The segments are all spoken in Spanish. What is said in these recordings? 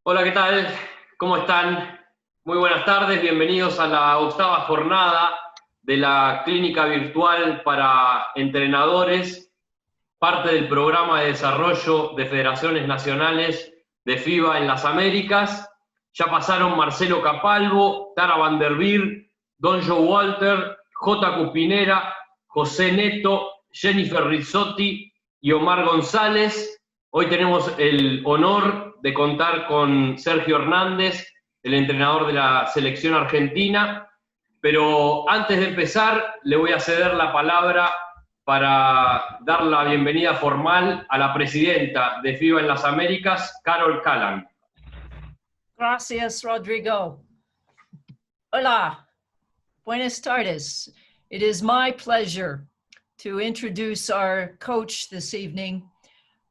Hola, ¿qué tal? ¿Cómo están? Muy buenas tardes, bienvenidos a la octava jornada de la Clínica Virtual para Entrenadores, parte del programa de desarrollo de federaciones nacionales de FIBA en las Américas. Ya pasaron Marcelo Capalvo, Tara Van der Veer, Don Joe Walter, J. Cupinera, José Neto, Jennifer Rizzotti y Omar González. Hoy tenemos el honor de contar con Sergio Hernández, el entrenador de la selección argentina. Pero antes de empezar, le voy a ceder la palabra para dar la bienvenida formal a la presidenta de FIBA en las Américas, Carol Callan. Gracias, Rodrigo. Hola, buenas tardes. It is my pleasure to introduce our coach this evening,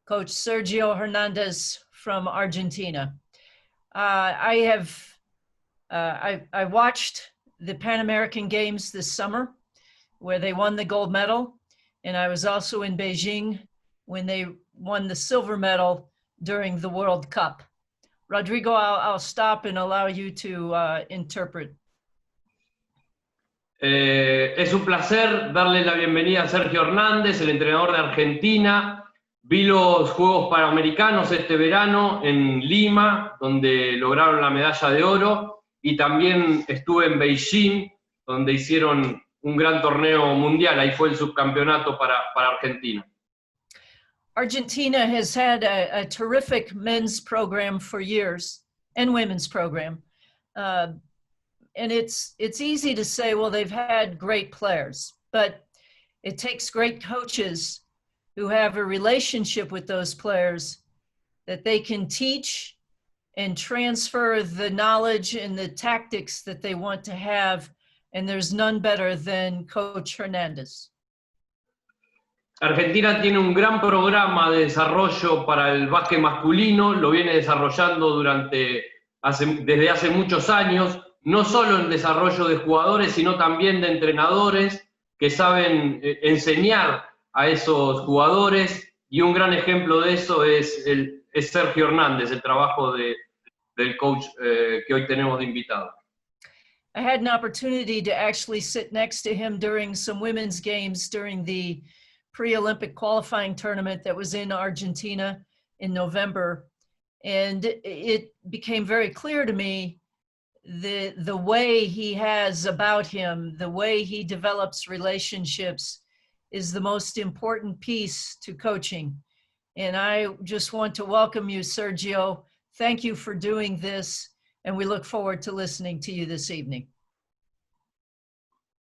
Coach Sergio Hernandez from Argentina. I watched the Pan American Games this summer where they won the gold medal, and I was also in Beijing when they won the silver medal during the World Cup. Rodrigo, I'll stop and allow you to interpret. Es un placer darle la bienvenida a Sergio Hernández, el entrenador de Argentina. Vi los Juegos Panamericanos este verano en Lima, donde lograron la medalla de oro, y también estuve en Beijing, donde hicieron un gran torneo mundial. Ahí fue el subcampeonato para Argentina. Argentina has had a terrific men's program for years and women's program. And it's easy to say, well, they've had great players, but it takes great coaches who have a relationship with those players that they can teach and transfer the knowledge and the tactics that they want to have. And there's none better than Coach Hernandez. Argentina tiene un gran programa de desarrollo para el básquet masculino, lo viene desarrollando desde hace muchos años, no solo en desarrollo de jugadores, sino también de entrenadores que saben enseñar a esos jugadores, y un gran ejemplo de eso es Sergio Hernández, el trabajo del coach que hoy tenemos de invitado. I had an opportunity to actually sit next to him during some women's games during the pre-Olympic qualifying tournament that was in Argentina in November. And it became very clear to me the way he has about him, the way he develops relationships is the most important piece to coaching. And I just want to welcome you, Sergio. Thank you for doing this, and we look forward to listening to you this evening.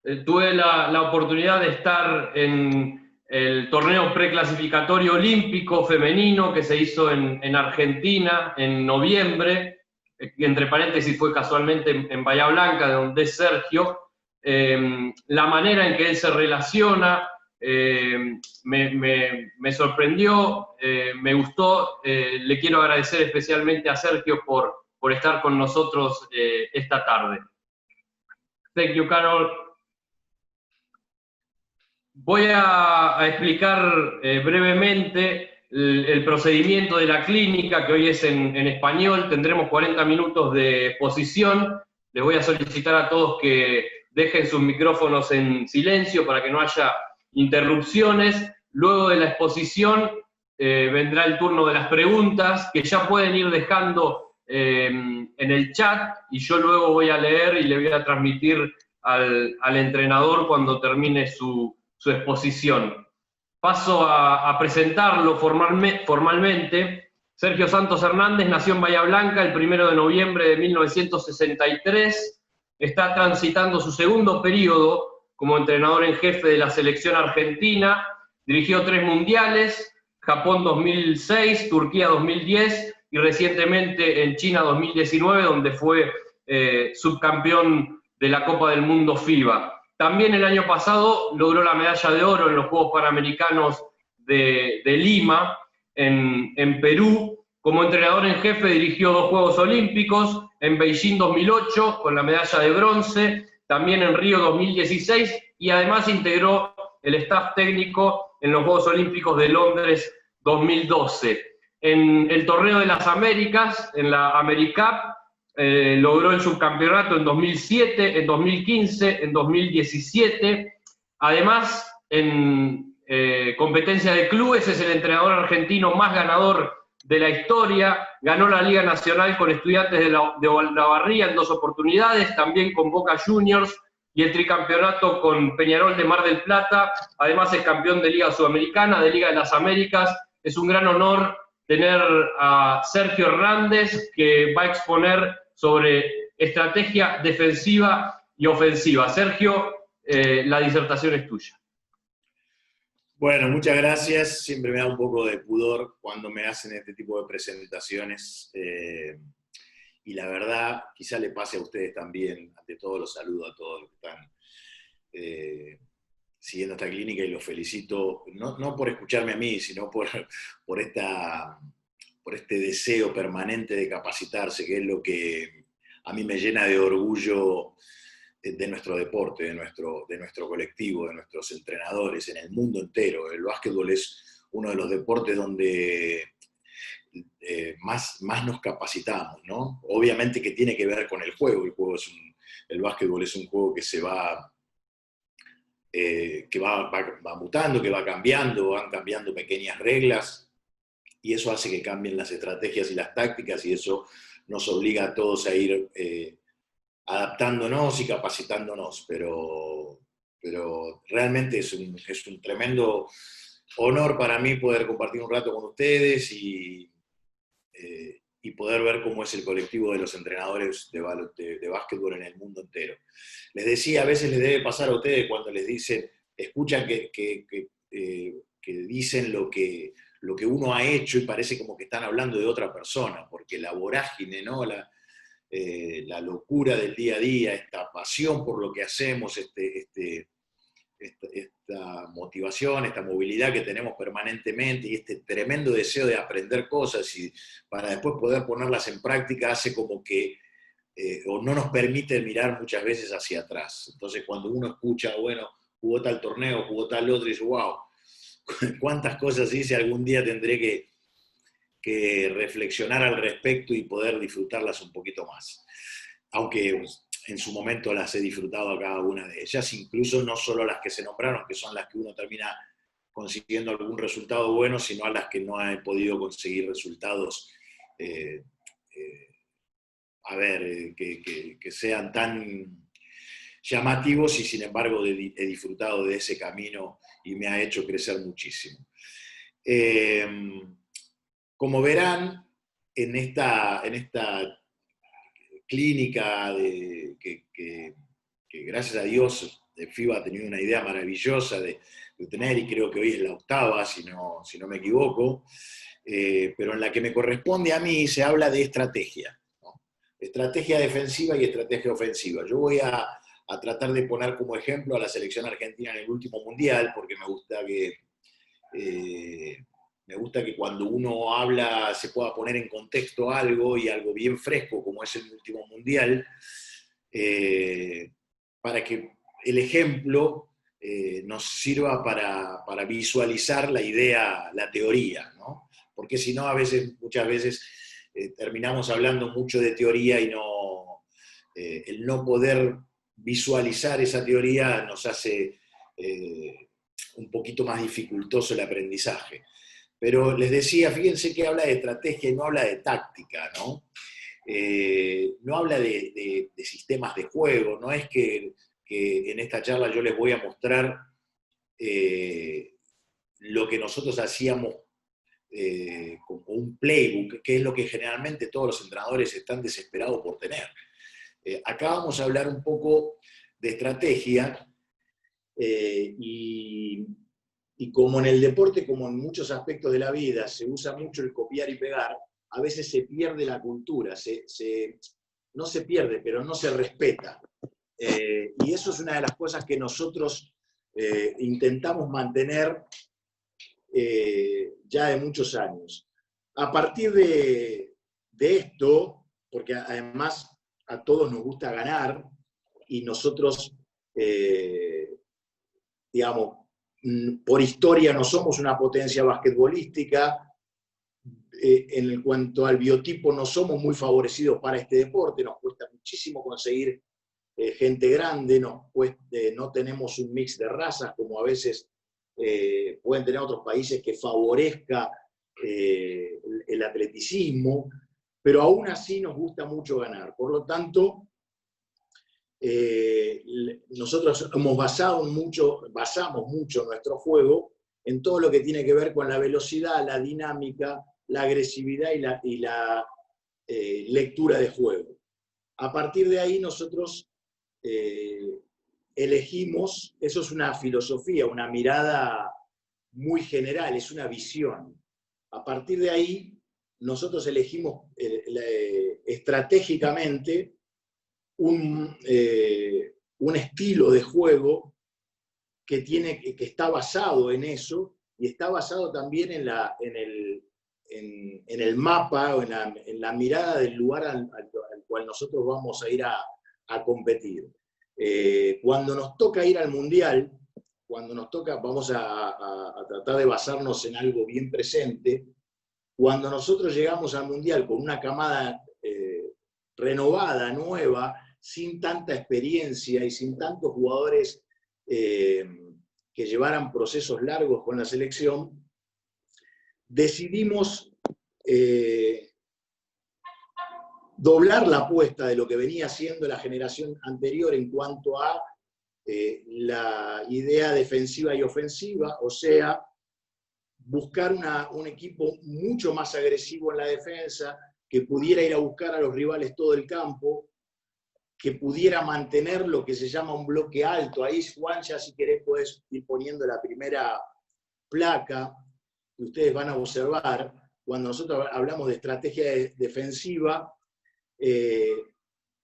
Tuve la oportunidad de estar en el torneo preclasificatorio olímpico femenino que se hizo en Argentina en noviembre. Entre paréntesis, fue casualmente en Bahía Blanca, de donde es Sergio. La manera en que él se relaciona me sorprendió, me gustó. Le quiero agradecer especialmente a Sergio por estar con nosotros esta tarde. Thank you, Carol. Voy a explicar brevemente el procedimiento de la clínica, que hoy es en español. Tendremos 40 minutos de exposición. Les voy a solicitar a todos que dejen sus micrófonos en silencio para que no haya interrupciones. Luego de la exposición vendrá el turno de las preguntas, que ya pueden ir dejando en el chat, y yo luego voy a leer y le voy a transmitir al entrenador cuando termine su exposición. Paso a presentarlo formalmente. Sergio Santos Hernández nació en Bahía Blanca el 1 de noviembre de 1963. Está transitando su segundo periodo como entrenador en jefe de la selección argentina. Dirigió 3 mundiales: Japón 2006, Turquía 2010 y recientemente en China 2019, donde fue subcampeón de la Copa del Mundo FIBA. También el año pasado logró la medalla de oro en los Juegos Panamericanos de Lima, en Perú. Como entrenador en jefe dirigió 2 Juegos Olímpicos, en Beijing 2008 con la medalla de bronce, también en Río 2016, y además integró el staff técnico en los Juegos Olímpicos de Londres 2012. En el Torneo de las Américas, en la AmeriCup, logró el subcampeonato en 2007, en 2015, en 2017. Además, en competencia de clubes, es el entrenador argentino más ganador de la historia. Ganó la Liga Nacional con Estudiantes de Olavarría en 2 oportunidades, también con Boca Juniors, y el tricampeonato con Peñarol de Mar del Plata. Además es campeón de Liga Sudamericana, de Liga de las Américas. Es un gran honor tener a Sergio Hernández, que va a exponer sobre estrategia defensiva y ofensiva. Sergio, la disertación es tuya. Bueno, muchas gracias. Siempre me da un poco de pudor cuando me hacen este tipo de presentaciones. Y la verdad, quizá le pase a ustedes también. Ante todo, los saludo a todos los que están siguiendo esta clínica y los felicito, no por escucharme a mí, sino por este deseo permanente de capacitarse, que es lo que a mí me llena de orgullo de nuestro deporte, de nuestro colectivo, de nuestros entrenadores en el mundo entero. El básquetbol es uno de los deportes donde más nos capacitamos, ¿no? Obviamente que tiene que ver con el juego. El básquetbol es un juego que va mutando, que va cambiando, van cambiando pequeñas reglas, y eso hace que cambien las estrategias y las tácticas, y eso nos obliga a todos a ir adaptándonos y capacitándonos, pero realmente es un tremendo honor para mí poder compartir un rato con ustedes y poder ver cómo es el colectivo de los entrenadores de básquetbol en el mundo entero. Les decía, a veces les debe pasar a ustedes cuando les dicen, escuchan que dicen lo que uno ha hecho y parece como que están hablando de otra persona, porque la vorágine, ¿no? La locura del día a día, esta pasión por lo que hacemos, esta motivación, esta movilidad que tenemos permanentemente y este tremendo deseo de aprender cosas y para después poder ponerlas en práctica, hace como que o no nos permite mirar muchas veces hacia atrás. Entonces cuando uno escucha, bueno, jugó tal torneo, jugó tal otro, y dice, wow, cuántas cosas hice, algún día tendré que reflexionar al respecto y poder disfrutarlas un poquito más. Aunque en su momento las he disfrutado a cada una de ellas, incluso no solo las que se nombraron, que son las que uno termina consiguiendo algún resultado bueno, sino a las que no he podido conseguir resultados que sean tan llamativos, y sin embargo he disfrutado de ese camino y me ha hecho crecer muchísimo. Como verán, en esta clínica que gracias a Dios FIBA ha tenido una idea maravillosa de tener, y creo que hoy es la 8ª, si no me equivoco, pero en la que me corresponde a mí se habla de estrategia, ¿no? Estrategia defensiva y estrategia ofensiva. Yo voy a tratar de poner como ejemplo a la selección argentina en el último mundial, porque me gusta que cuando uno habla se pueda poner en contexto algo, y algo bien fresco como es el último mundial, para que el ejemplo nos sirva para visualizar la idea, la teoría, ¿no? Porque si no, muchas veces terminamos hablando mucho de teoría y el no poder visualizar esa teoría nos hace un poquito más dificultoso el aprendizaje. Pero les decía, fíjense que habla de estrategia y no habla de táctica, ¿no? No habla de sistemas de juego, no es que en esta charla yo les voy a mostrar lo que nosotros hacíamos como un playbook, que es lo que generalmente todos los entrenadores están desesperados por tener. Acá vamos a hablar un poco de estrategia, y como en el deporte, como en muchos aspectos de la vida, se usa mucho el copiar y pegar, a veces se pierde la cultura, no se pierde, pero no se respeta. Y eso es una de las cosas que nosotros intentamos mantener ya de muchos años. A partir de esto, porque además a todos nos gusta ganar, y nosotros, digamos, por historia no somos una potencia basquetbolística, en cuanto al biotipo no somos muy favorecidos para este deporte, nos cuesta muchísimo conseguir gente grande, no tenemos un mix de razas como a veces pueden tener otros países que favorezca el atleticismo, pero aún así nos gusta mucho ganar. Por lo tanto, nosotros basamos mucho nuestro juego en todo lo que tiene que ver con la velocidad, la dinámica, la agresividad y la lectura de juego. A partir de ahí nosotros elegimos, eso es una filosofía, una mirada muy general, es una visión. A partir de ahí nosotros elegimos estratégicamente un estilo de juego que está basado en eso y está basado también en el mapa o en la mirada del lugar al cual nosotros vamos a ir a competir. Cuando nos toca ir al Mundial, vamos a tratar de basarnos en algo bien presente. Cuando nosotros llegamos al Mundial con una camada renovada, nueva, sin tanta experiencia y sin tantos jugadores que llevaran procesos largos con la selección, decidimos doblar la apuesta de lo que venía haciendo la generación anterior en cuanto a la idea defensiva y ofensiva, o sea, buscar un equipo mucho más agresivo en la defensa, que pudiera ir a buscar a los rivales todo el campo, que pudiera mantener lo que se llama un bloque alto. Ahí, Juan, ya si querés puedes ir poniendo la primera placa que ustedes van a observar. Cuando nosotros hablamos de estrategia defensiva,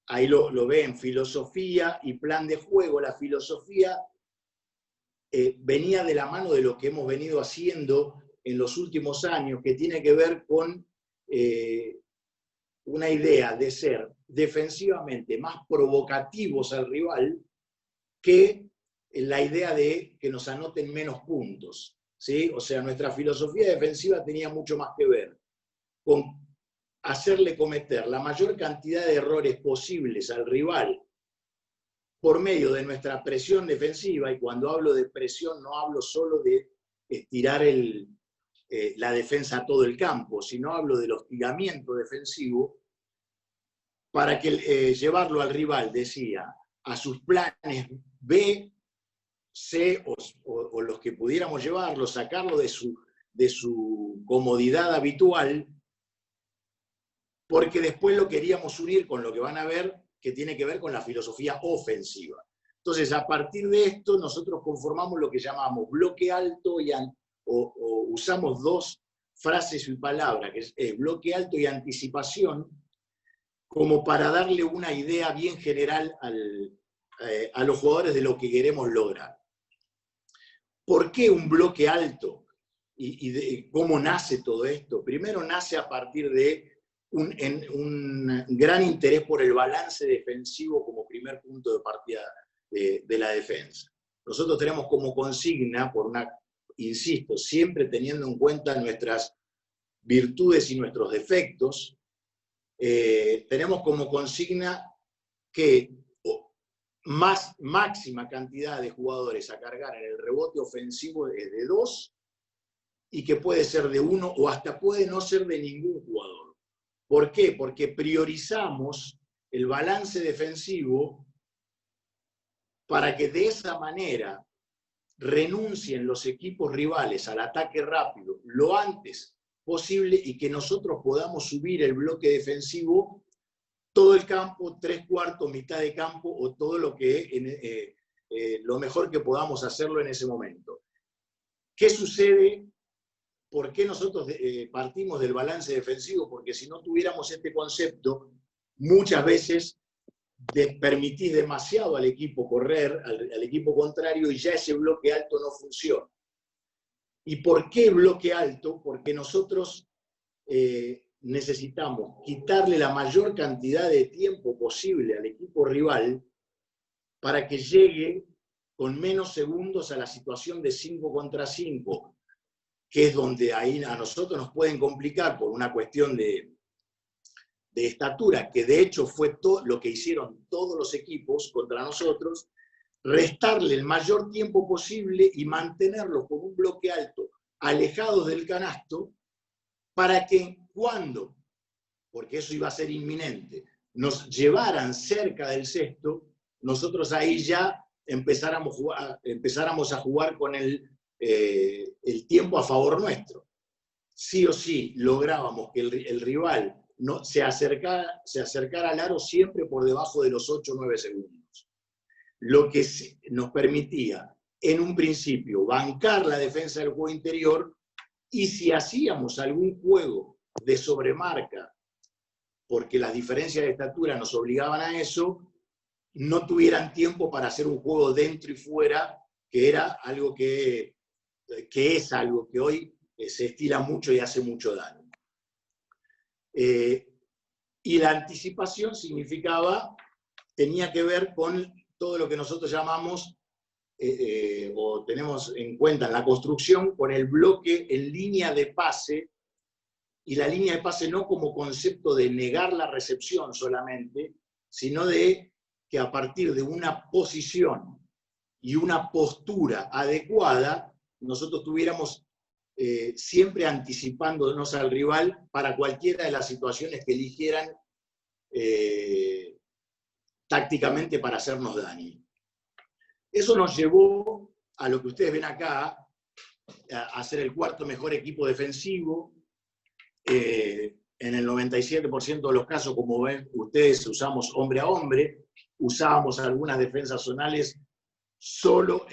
ahí lo ven, filosofía y plan de juego. La filosofía venía de la mano de lo que hemos venido haciendo en los últimos años, que tiene que ver con una idea de ser defensivamente más provocativos al rival que la idea de que nos anoten menos puntos, ¿sí? O sea, nuestra filosofía defensiva tenía mucho más que ver con hacerle cometer la mayor cantidad de errores posibles al rival por medio de nuestra presión defensiva, y cuando hablo de presión no hablo solo de estirar la defensa a todo el campo, sino hablo del hostigamiento defensivo, para que llevarlo al rival, decía, a sus planes B, C o los que pudiéramos llevarlo, sacarlo de su comodidad habitual, porque después lo queríamos unir con lo que van a ver, que tiene que ver con la filosofía ofensiva. Entonces, a partir de esto, nosotros conformamos lo que llamamos bloque alto o usamos dos frases y palabras, que es bloque alto y anticipación, como para darle una idea bien general a los jugadores de lo que queremos lograr. ¿Por qué un bloque alto? ¿Y cómo nace todo esto? Primero nace a partir de un gran interés por el balance defensivo como primer punto de partida de la defensa. Nosotros tenemos como consigna, insisto, siempre teniendo en cuenta nuestras virtudes y nuestros defectos, tenemos como consigna que máxima cantidad de jugadores a cargar en el rebote ofensivo es de 2, y que puede ser de 1 o hasta puede no ser de ningún jugador. ¿Por qué? Porque priorizamos el balance defensivo para que de esa manera renuncien los equipos rivales al ataque rápido lo antes posible y que nosotros podamos subir el bloque defensivo todo el campo, 3/4, mitad de campo o todo lo mejor que podamos hacerlo en ese momento. ¿Qué sucede? ¿Por qué nosotros partimos del balance defensivo? Porque si no tuviéramos este concepto, muchas veces permitís demasiado al equipo correr, al equipo contrario, y ya ese bloque alto no funciona. ¿Y por qué bloque alto? Porque nosotros necesitamos quitarle la mayor cantidad de tiempo posible al equipo rival para que llegue con menos segundos a la situación de 5 contra 5, que es donde ahí a nosotros nos pueden complicar por una cuestión de estatura, que de hecho fue lo que hicieron todos los equipos contra nosotros, restarle el mayor tiempo posible y mantenerlos con un bloque alto, alejados del canasto, para que cuando, porque eso iba a ser inminente, nos llevaran cerca del cesto, nosotros ahí ya empezáramos a jugar con el tiempo a favor nuestro. Sí o sí lográbamos que el rival no, se acercara al aro siempre por debajo de los 8 o 9 segundos. Lo que nos permitía, en un principio, bancar la defensa del juego interior, y si hacíamos algún juego de sobremarca, porque las diferencias de estatura nos obligaban a eso, no tuvieran tiempo para hacer un juego dentro y fuera, que era algo que es algo que hoy se estila mucho y hace mucho daño. Y la anticipación tenía que ver con todo lo que nosotros llamamos, o tenemos en cuenta en la construcción, con el bloque en línea de pase, y la línea de pase no como concepto de negar la recepción solamente, sino de que a partir de una posición y una postura adecuada, nosotros tuviéramos siempre anticipándonos al rival para cualquiera de las situaciones que eligieran tácticamente para hacernos daño. Eso nos llevó a lo que ustedes ven acá, a ser el cuarto mejor equipo defensivo. En el 97% de los casos, como ven ustedes, usamos hombre a hombre, usábamos algunas defensas zonales solo,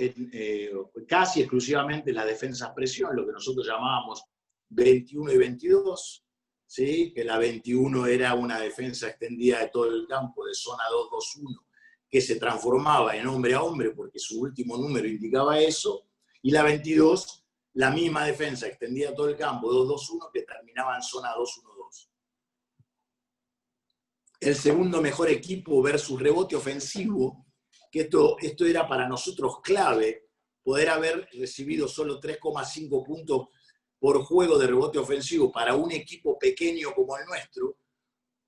casi exclusivamente las defensas presión, lo que nosotros llamábamos 21 y 22, ¿sí? Que la 21 era una defensa extendida de todo el campo, de zona 2-2-1, que se transformaba en hombre a hombre, porque su último número indicaba eso, y la 22, la misma defensa extendida todo el campo, 2-2-1, que terminaba en zona 2-1-2. El segundo mejor equipo versus rebote ofensivo, que esto era para nosotros clave, poder haber recibido solo 3,5 puntos por juego de rebote ofensivo para un equipo pequeño como el nuestro,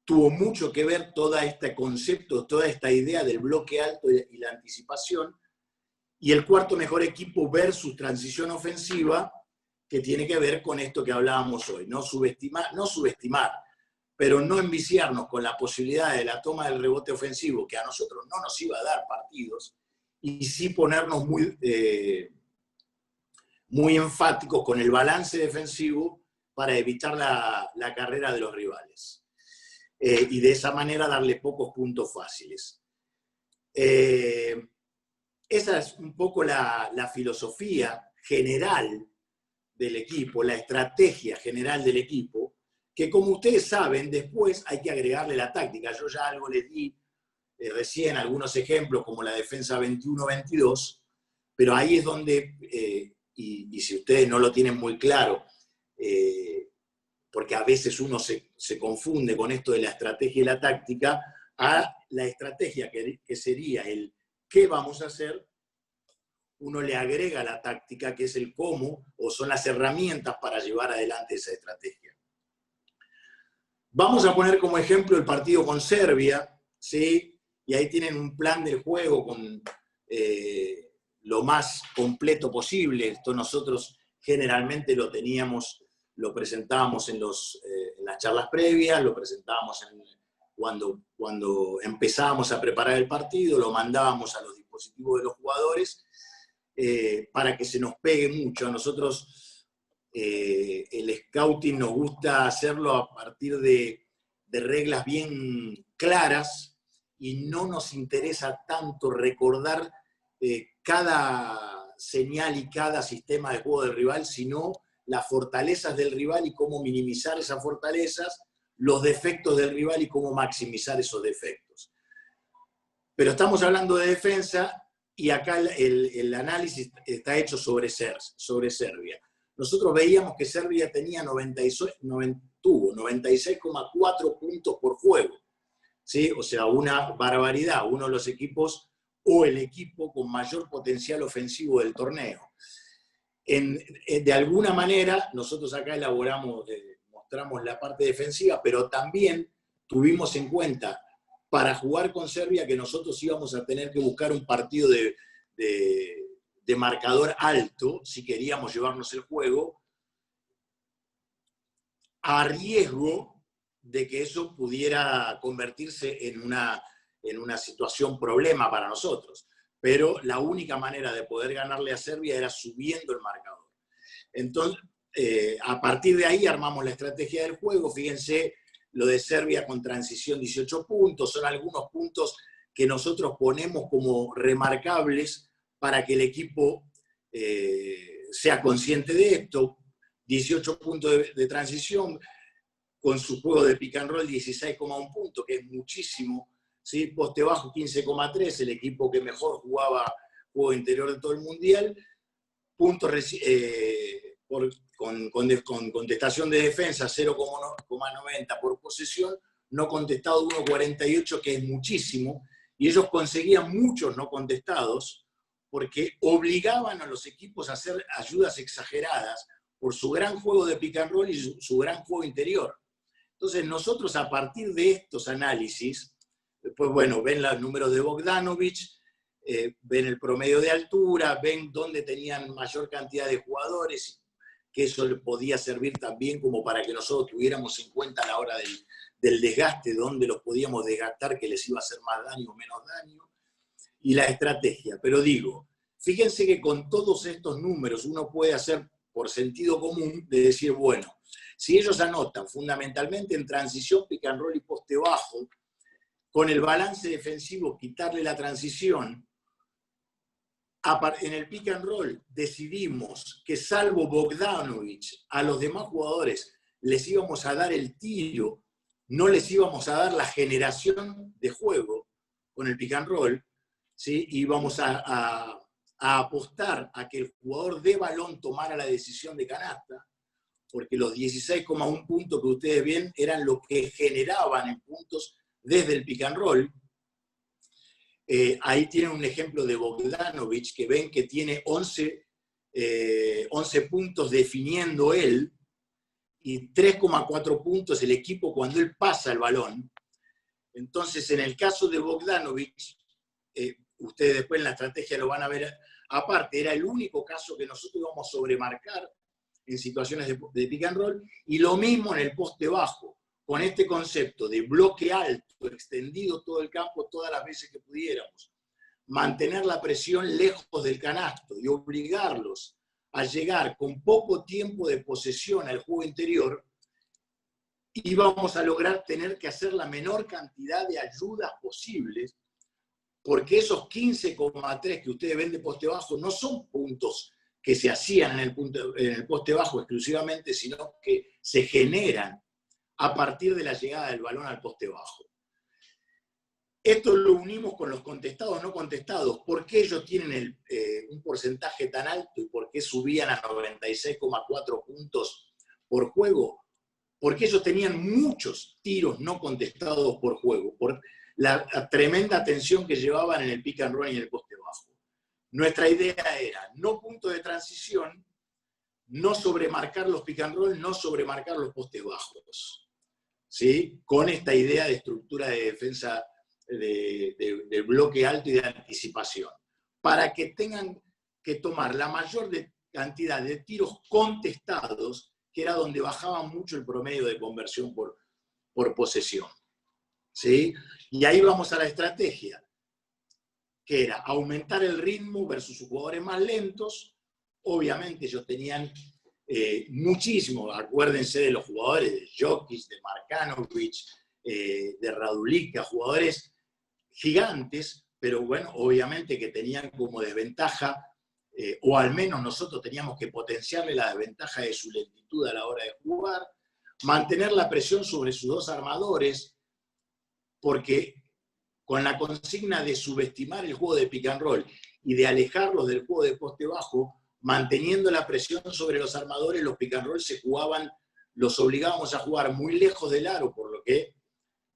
tuvo mucho que ver todo este concepto, toda esta idea del bloque alto y la anticipación. Y el cuarto mejor equipo versus transición ofensiva, que tiene que ver con esto que hablábamos hoy, no subestimar, pero no enviciarnos con la posibilidad de la toma del rebote ofensivo, que a nosotros no nos iba a dar partidos, y sí ponernos muy enfáticos con el balance defensivo para evitar la carrera de los rivales. Y de esa manera darle pocos puntos fáciles. Esa es un poco la filosofía general del equipo, la estrategia general del equipo, que como ustedes saben, después hay que agregarle la táctica. Yo ya algo les di recién algunos ejemplos, como la defensa 21-22, pero ahí es donde, y si ustedes no lo tienen muy claro, porque a veces uno se confunde con esto de la estrategia y la táctica, a la estrategia que sería el qué vamos a hacer, uno le agrega la táctica, que es el cómo, o son las herramientas para llevar adelante esa estrategia. Vamos a poner como ejemplo el partido con Serbia, ¿sí? Y ahí tienen un plan del juego con lo más completo posible. Esto nosotros generalmente lo presentábamos en las charlas previas, lo presentábamos cuando empezábamos a preparar el partido, lo mandábamos a los dispositivos de los jugadores para que se nos pegue mucho. A nosotros el scouting nos gusta hacerlo a partir de reglas bien claras y no nos interesa tanto recordar cada señal y cada sistema de juego del rival, sino las fortalezas del rival y cómo minimizar esas fortalezas, los defectos del rival y cómo maximizar esos defectos. Pero estamos hablando de defensa y acá el análisis está hecho sobre Serbia. Nosotros veíamos que Serbia tuvo 96,4 puntos por juego, ¿sí? O sea, una barbaridad, uno de los equipos o el equipo con mayor potencial ofensivo del torneo. de alguna manera, nosotros acá elaboramos, mostramos la parte defensiva, pero también tuvimos en cuenta para jugar con Serbia que nosotros íbamos a tener que buscar un partido de marcador alto si queríamos llevarnos el juego, a riesgo de que eso pudiera convertirse en una situación problema para nosotros. Pero la única manera de poder ganarle a Serbia era subiendo el marcador. Entonces, a partir de ahí armamos la estrategia del juego. Fíjense, lo de Serbia con transición 18 puntos, son algunos puntos que nosotros ponemos como remarcables para que el equipo sea consciente de esto. 18 puntos de transición, con su juego de pick and roll 16,1 puntos, que es muchísimo, ¿sí? Poste bajo 15,3, el equipo que mejor jugaba juego interior de todo el mundial. Puntos con contestación de defensa 0,90 por posesión, no contestado 1,48, que es muchísimo, y ellos conseguían muchos no contestados porque obligaban a los equipos a hacer ayudas exageradas por su gran juego de pick and roll y su gran juego interior. Entonces nosotros, a partir de estos análisis, después, bueno, ven los números de Bogdanovic, ven el promedio de altura, ven dónde tenían mayor cantidad de jugadores, que eso le podía servir también como para que nosotros tuviéramos en cuenta a la hora del desgaste, dónde los podíamos desgastar, que les iba a hacer más daño o menos daño, y la estrategia. Pero digo, fíjense que con todos estos números uno puede hacer por sentido común de decir, bueno, si ellos anotan fundamentalmente en transición, pick and roll y poste bajo, con el balance defensivo quitarle la transición, en el pick and roll decidimos que salvo Bogdanovic, a los demás jugadores les íbamos a dar el tiro, no les íbamos a dar la generación de juego con el pick and roll, ¿sí? Íbamos a apostar a que el jugador de balón tomara la decisión de canasta, porque los 16,1 puntos que ustedes ven eran lo que generaban en puntos desde el pick and roll. Ahí tienen un ejemplo de Bogdanovic, que ven que tiene 11 puntos definiendo él, y 3,4 puntos el equipo cuando él pasa el balón. Entonces, en el caso de Bogdanovic, ustedes después en la estrategia lo van a ver aparte, era el único caso que nosotros íbamos a sobremarcar en situaciones de pick and roll, y lo mismo en el poste bajo, con este concepto de bloque alto, extendido todo el campo todas las veces que pudiéramos, mantener la presión lejos del canasto y obligarlos a llegar con poco tiempo de posesión al juego interior, íbamos a lograr tener que hacer la menor cantidad de ayudas posibles, porque esos 15,3 que ustedes ven de poste bajo no son puntos que se hacían en el poste bajo exclusivamente, sino que se generan a partir de la llegada del balón al poste bajo. Esto lo unimos con los contestados no contestados. ¿Por qué ellos tienen un porcentaje tan alto y por qué subían a 96,4 puntos por juego? Porque ellos tenían muchos tiros no contestados por juego, por la tremenda atención que llevaban en el pick and roll y en el poste bajo. Nuestra idea era no punto de transición, no sobremarcar los pick and roll, no sobremarcar los postes bajos, ¿sí? Con esta idea de estructura de defensa de bloque alto y de anticipación, para que tengan que tomar la mayor cantidad de tiros contestados, que era donde bajaba mucho el promedio de conversión por posesión, ¿sí? Y ahí vamos a la estrategia, que era aumentar el ritmo versus sus jugadores más lentos. Obviamente ellos tenían muchísimo, acuérdense de los jugadores de Jokic, de Markanovic, de Radulica, jugadores gigantes, pero bueno, obviamente que tenían como desventaja, o al menos nosotros teníamos que potenciarle la desventaja de su lentitud a la hora de jugar, mantener la presión sobre sus dos armadores, porque con la consigna de subestimar el juego de pick and roll y de alejarlos del juego de poste bajo, manteniendo la presión sobre los armadores, los pick and roll se jugaban, los obligábamos a jugar muy lejos del aro, por lo que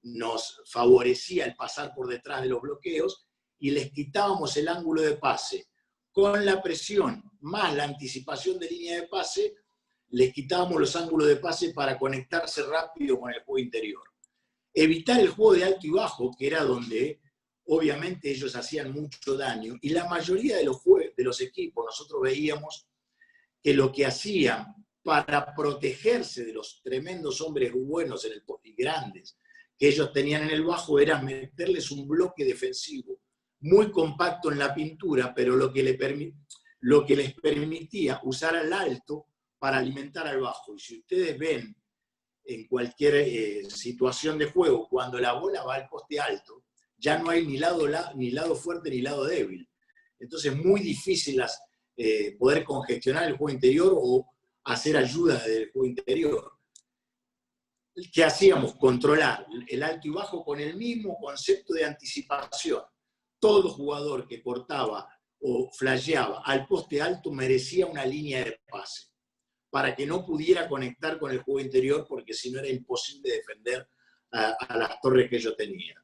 nos favorecía el pasar por detrás de los bloqueos, y les quitábamos el ángulo de pase con la presión más la anticipación de línea de pase, les quitábamos los ángulos de pase para conectarse rápido con el juego interior. Evitar el juego de alto y bajo, que era donde obviamente ellos hacían mucho daño, y la mayoría de los equipos nosotros veíamos que lo que hacían para protegerse de los tremendos hombres buenos y grandes que ellos tenían en el bajo era meterles un bloque defensivo muy compacto en la pintura, pero lo que les permitía usar al alto para alimentar al bajo. Y si ustedes ven en cualquier situación de juego, cuando la bola va al poste alto, ya no hay ni lado fuerte ni lado débil. Entonces es muy difícil poder congestionar el juego interior o hacer ayudas del juego interior. ¿Qué hacíamos? Controlar el alto y bajo con el mismo concepto de anticipación. Todo jugador que cortaba o flasheaba al poste alto merecía una línea de pase para que no pudiera conectar con el juego interior, porque si no era imposible defender a las torres que ellos tenían.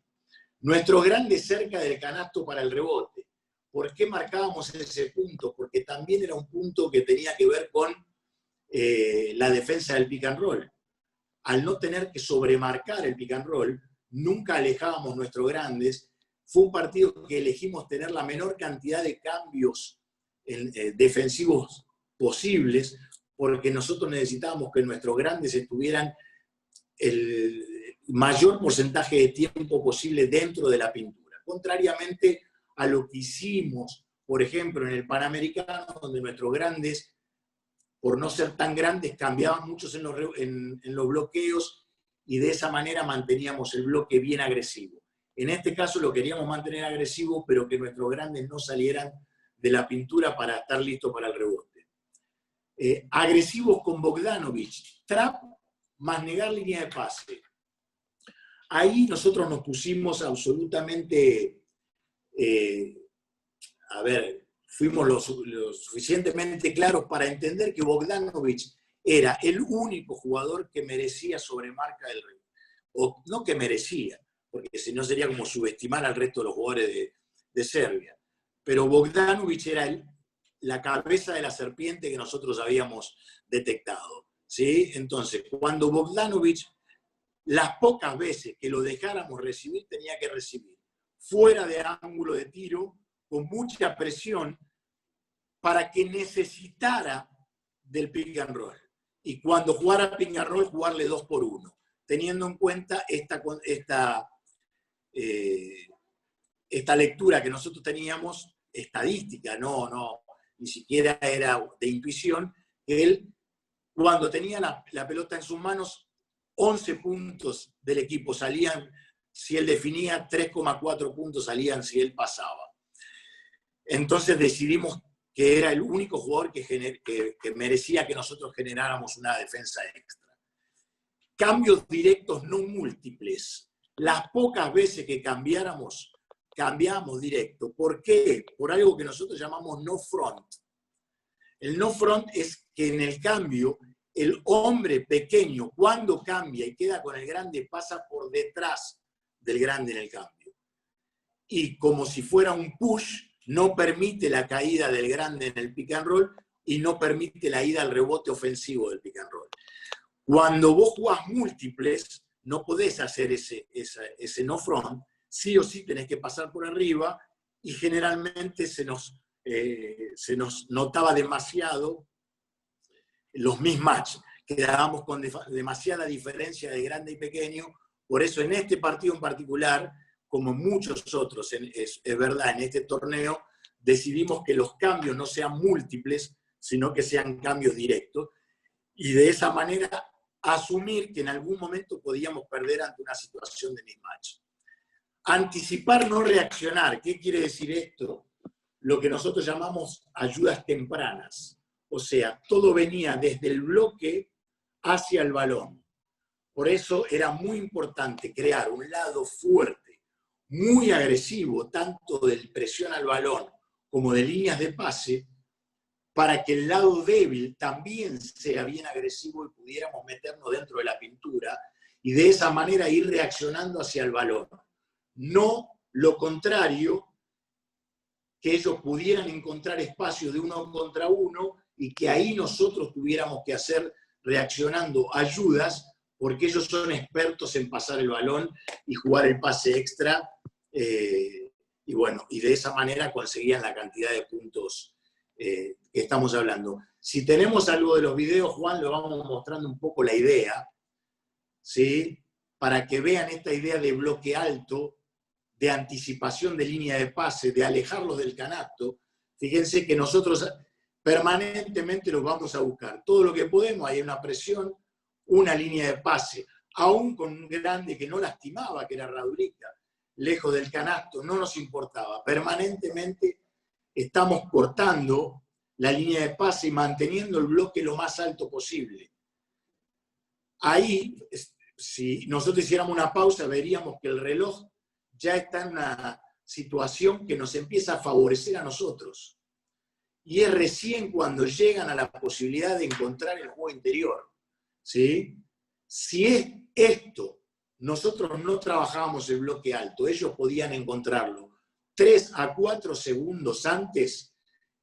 Nuestros grandes cerca del canasto para el rebote. ¿Por qué marcábamos ese punto? Porque también era un punto que tenía que ver con la defensa del pick and roll. Al no tener que sobremarcar el pick and roll, nunca alejábamos nuestros grandes. Fue un partido que elegimos tener la menor cantidad de cambios defensivos posibles, porque nosotros necesitábamos que nuestros grandes estuvieran el mayor porcentaje de tiempo posible dentro de la pintura. Contrariamente a lo que hicimos, por ejemplo, en el Panamericano, donde nuestros grandes, por no ser tan grandes, cambiaban muchos en los bloqueos y de esa manera manteníamos el bloque bien agresivo. En este caso lo queríamos mantener agresivo, pero que nuestros grandes no salieran de la pintura para estar listos para el rebote. Agresivos con Bogdanovic, trap más negar línea de pase. Ahí nosotros nos pusimos absolutamente, fuimos lo suficientemente claros para entender que Bogdanovic era el único jugador que merecía sobremarca del rebote. O no que merecía, porque si no sería como subestimar al resto de los jugadores de Serbia. Pero Bogdanovic era la cabeza de la serpiente que nosotros habíamos detectado, ¿sí? Entonces, cuando Bogdanovic, las pocas veces que lo dejáramos recibir, tenía que recibir fuera de ángulo de tiro, con mucha presión, para que necesitara del pick and roll. Y cuando jugara pick and roll, jugarle 2 por 1, teniendo en cuenta esta lectura que nosotros teníamos, estadística, ni siquiera era de intuición, que él, cuando tenía la pelota en sus manos, 11 puntos del equipo salían si él definía, 3,4 puntos salían si él pasaba. Entonces decidimos que era el único jugador que merecía que nosotros generáramos una defensa extra. Cambios directos no múltiples. Las pocas veces que cambiábamos directo. ¿Por qué? Por algo que nosotros llamamos no front. El no front es que en el cambio, el hombre pequeño, cuando cambia y queda con el grande, pasa por detrás del grande en el cambio. Y como si fuera un push, no permite la caída del grande en el pick and roll y no permite la ida al rebote ofensivo del pick and roll. Cuando vos jugás múltiples, no podés hacer ese no front, sí o sí tenés que pasar por arriba, y generalmente se nos notaba demasiado los mismatch, quedábamos con demasiada diferencia de grande y pequeño. Por eso en este partido en particular, como muchos otros, es verdad, en este torneo, decidimos que los cambios no sean múltiples, sino que sean cambios directos, y de esa manera asumir que en algún momento podíamos perder ante una situación de mismatch. Anticipar, no reaccionar. ¿Qué quiere decir esto? Lo que nosotros llamamos ayudas tempranas. O sea, todo venía desde el bloque hacia el balón. Por eso era muy importante crear un lado fuerte, muy agresivo, tanto de presión al balón como de líneas de pase, para que el lado débil también sea bien agresivo y pudiéramos meternos dentro de la pintura y de esa manera ir reaccionando hacia el balón. No lo contrario, que ellos pudieran encontrar espacio de 1 contra 1 y que ahí nosotros tuviéramos que hacer, reaccionando, ayudas, porque ellos son expertos en pasar el balón y jugar el pase extra, y bueno, y de esa manera conseguían la cantidad de puntos que estamos hablando. Si tenemos algo de los videos, Juan, lo vamos mostrando un poco la idea, ¿sí? Para que vean esta idea de bloque alto, de anticipación de línea de pase, de alejarlos del canasto. Fíjense que nosotros permanentemente los vamos a buscar. Todo lo que podemos, hay una presión, una línea de pase, aún con un grande que no lastimaba, que era Radurica, lejos del canasto, no nos importaba. Permanentemente estamos cortando la línea de pase y manteniendo el bloque lo más alto posible. Ahí, si nosotros hiciéramos una pausa, veríamos que el reloj ya está en una situación que nos empieza a favorecer a nosotros. Y es recién cuando llegan a la posibilidad de encontrar el juego interior, ¿sí? Si es esto, nosotros no trabajábamos el bloque alto, ellos podían encontrarlo 3 a 4 segundos antes,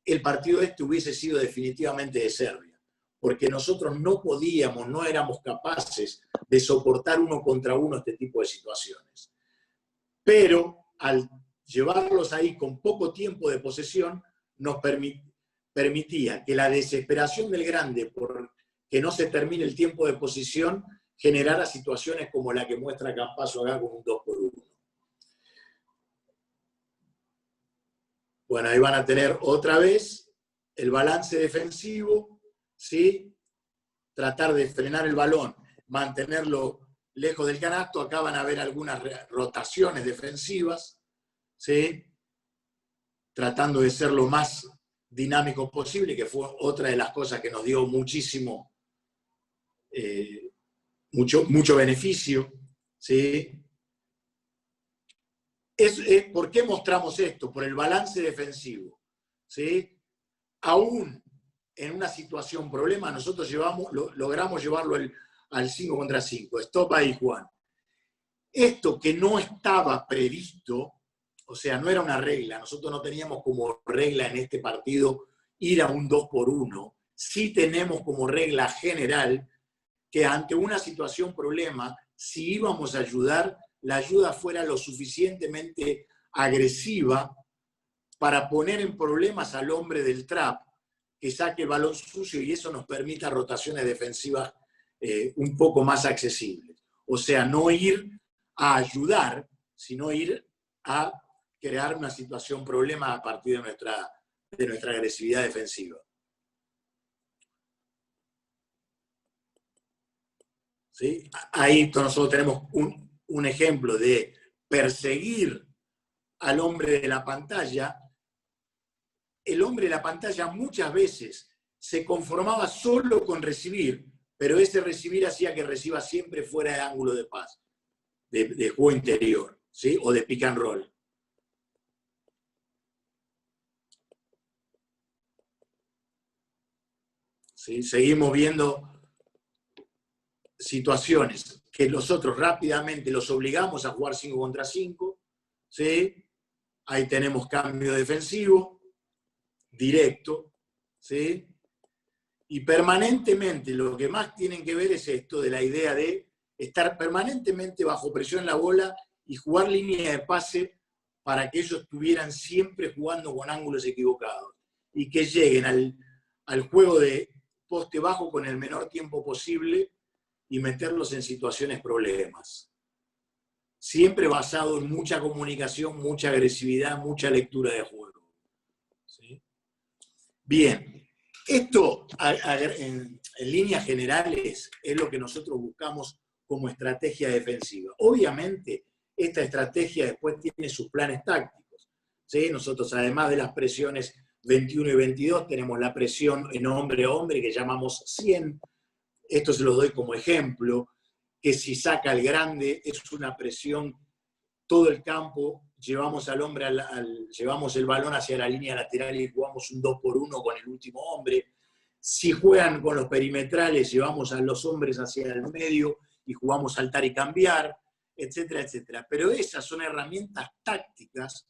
el partido este hubiese sido definitivamente de Serbia, porque nosotros no podíamos, no éramos capaces de soportar 1 contra 1 este tipo de situaciones. Pero al llevarlos ahí con poco tiempo de posesión, nos permitía que la desesperación del grande por que no se termine el tiempo de posesión generara situaciones como la que muestra Campazzo acá con un 2 por 1. Bueno, ahí van a tener otra vez el balance defensivo, ¿sí? Tratar de frenar el balón, mantenerlo lejos del canasto. Acá van a ver algunas rotaciones defensivas, ¿sí? Tratando de ser lo más dinámico posible, que fue otra de las cosas que nos dio muchísimo, mucho beneficio, ¿sí? ¿Por qué mostramos esto? Por el balance defensivo, ¿sí? Aún en una situación problema, nosotros logramos llevarlo al 5 contra 5. Stop ahí, Juan. Esto que no estaba previsto, o sea, no era una regla, nosotros no teníamos como regla en este partido ir a un 2 por 1, sí tenemos como regla general que ante una situación problema, si íbamos a ayudar, la ayuda fuera lo suficientemente agresiva para poner en problemas al hombre del trap, que saque el balón sucio y eso nos permita rotaciones defensivas un poco más accesibles. O sea, no ir a ayudar, sino ir a crear una situación problema a partir de nuestra agresividad defensiva. ¿Sí? Ahí nosotros tenemos un ejemplo de perseguir al hombre de la pantalla. El hombre de la pantalla muchas veces se conformaba solo con recibir, pero ese recibir hacía que reciba siempre fuera de ángulo de pase, de juego interior, ¿sí? O de pick and roll. ¿Sí? Seguimos viendo situaciones que nosotros rápidamente los obligamos a jugar 5 contra 5, ¿sí? Ahí tenemos cambio defensivo, directo, ¿sí? Y permanentemente lo que más tienen que ver es esto de la idea de estar permanentemente bajo presión en la bola y jugar línea de pase para que ellos estuvieran siempre jugando con ángulos equivocados y que lleguen al juego de poste bajo con el menor tiempo posible y meterlos en situaciones problemas. Siempre basado en mucha comunicación, mucha agresividad, mucha lectura de juego. ¿Sí? Bien, esto en líneas generales es lo que nosotros buscamos como estrategia defensiva. Obviamente, esta estrategia después tiene sus planes tácticos. ¿Sí? Nosotros, además de las presiones 21 y 22, tenemos la presión en hombre a hombre que llamamos 100. Esto se los doy como ejemplo, que si saca el grande es una presión, todo el campo, llevamos al hombre, llevamos el balón hacia la línea lateral y jugamos un 2 por 1 con el último hombre. Si juegan con los perimetrales, llevamos a los hombres hacia el medio y jugamos saltar y cambiar, etcétera, etcétera. Pero esas son herramientas tácticas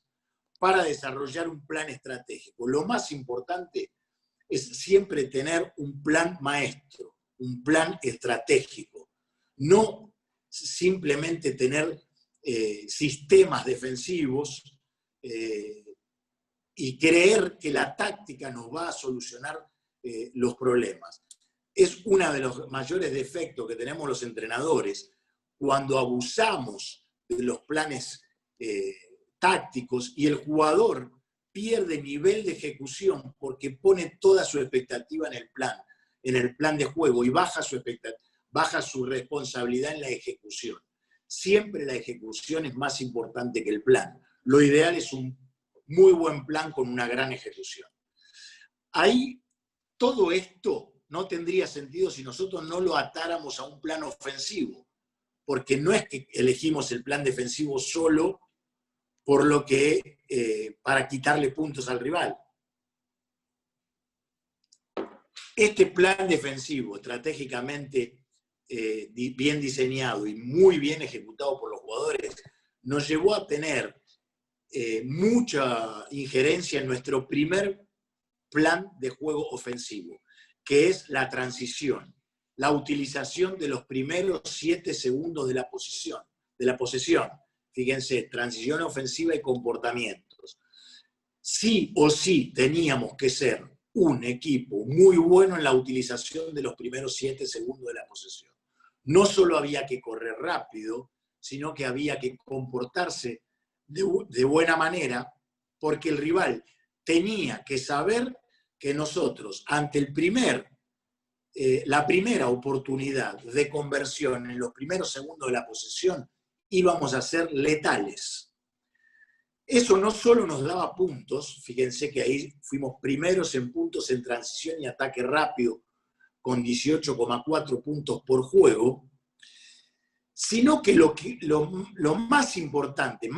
para desarrollar un plan estratégico. Lo más importante es siempre tener un plan maestro, un plan estratégico. No simplemente tener sistemas defensivos y creer que la táctica nos va a solucionar los problemas. Es uno de los mayores defectos que tenemos los entrenadores cuando abusamos de los planes tácticos y el jugador pierde nivel de ejecución porque pone toda su expectativa en el plan de juego, y baja su responsabilidad en la ejecución. Siempre la ejecución es más importante que el plan. Lo ideal es un muy buen plan con una gran ejecución. Ahí, todo esto no tendría sentido si nosotros no lo atáramos a un plan ofensivo, porque no es que elegimos el plan defensivo solo por lo que para quitarle puntos al rival. Este plan defensivo, estratégicamente bien diseñado y muy bien ejecutado por los jugadores, nos llevó a tener mucha injerencia en nuestro primer plan de juego ofensivo, que es la transición, la utilización de los primeros 7 segundos de la posesión. Fíjense, transición ofensiva y comportamientos. Sí o sí teníamos que ser un equipo muy bueno en la utilización de los primeros 7 segundos de la posesión. No solo había que correr rápido, sino que había que comportarse de buena manera, porque el rival tenía que saber que nosotros, ante la primera oportunidad de conversión en los primeros segundos de la posesión, íbamos a ser letales. Eso no solo nos daba puntos, fíjense que ahí fuimos primeros en puntos en transición y ataque rápido, con 18,4 puntos por juego, sino que lo más importante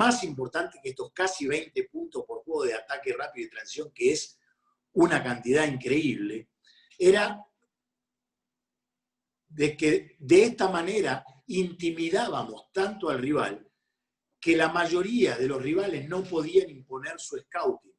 que estos casi 20 puntos por juego de ataque rápido y transición, que es una cantidad increíble, era de que de esta manera intimidábamos tanto al rival que la mayoría de los rivales no podían imponer su scouting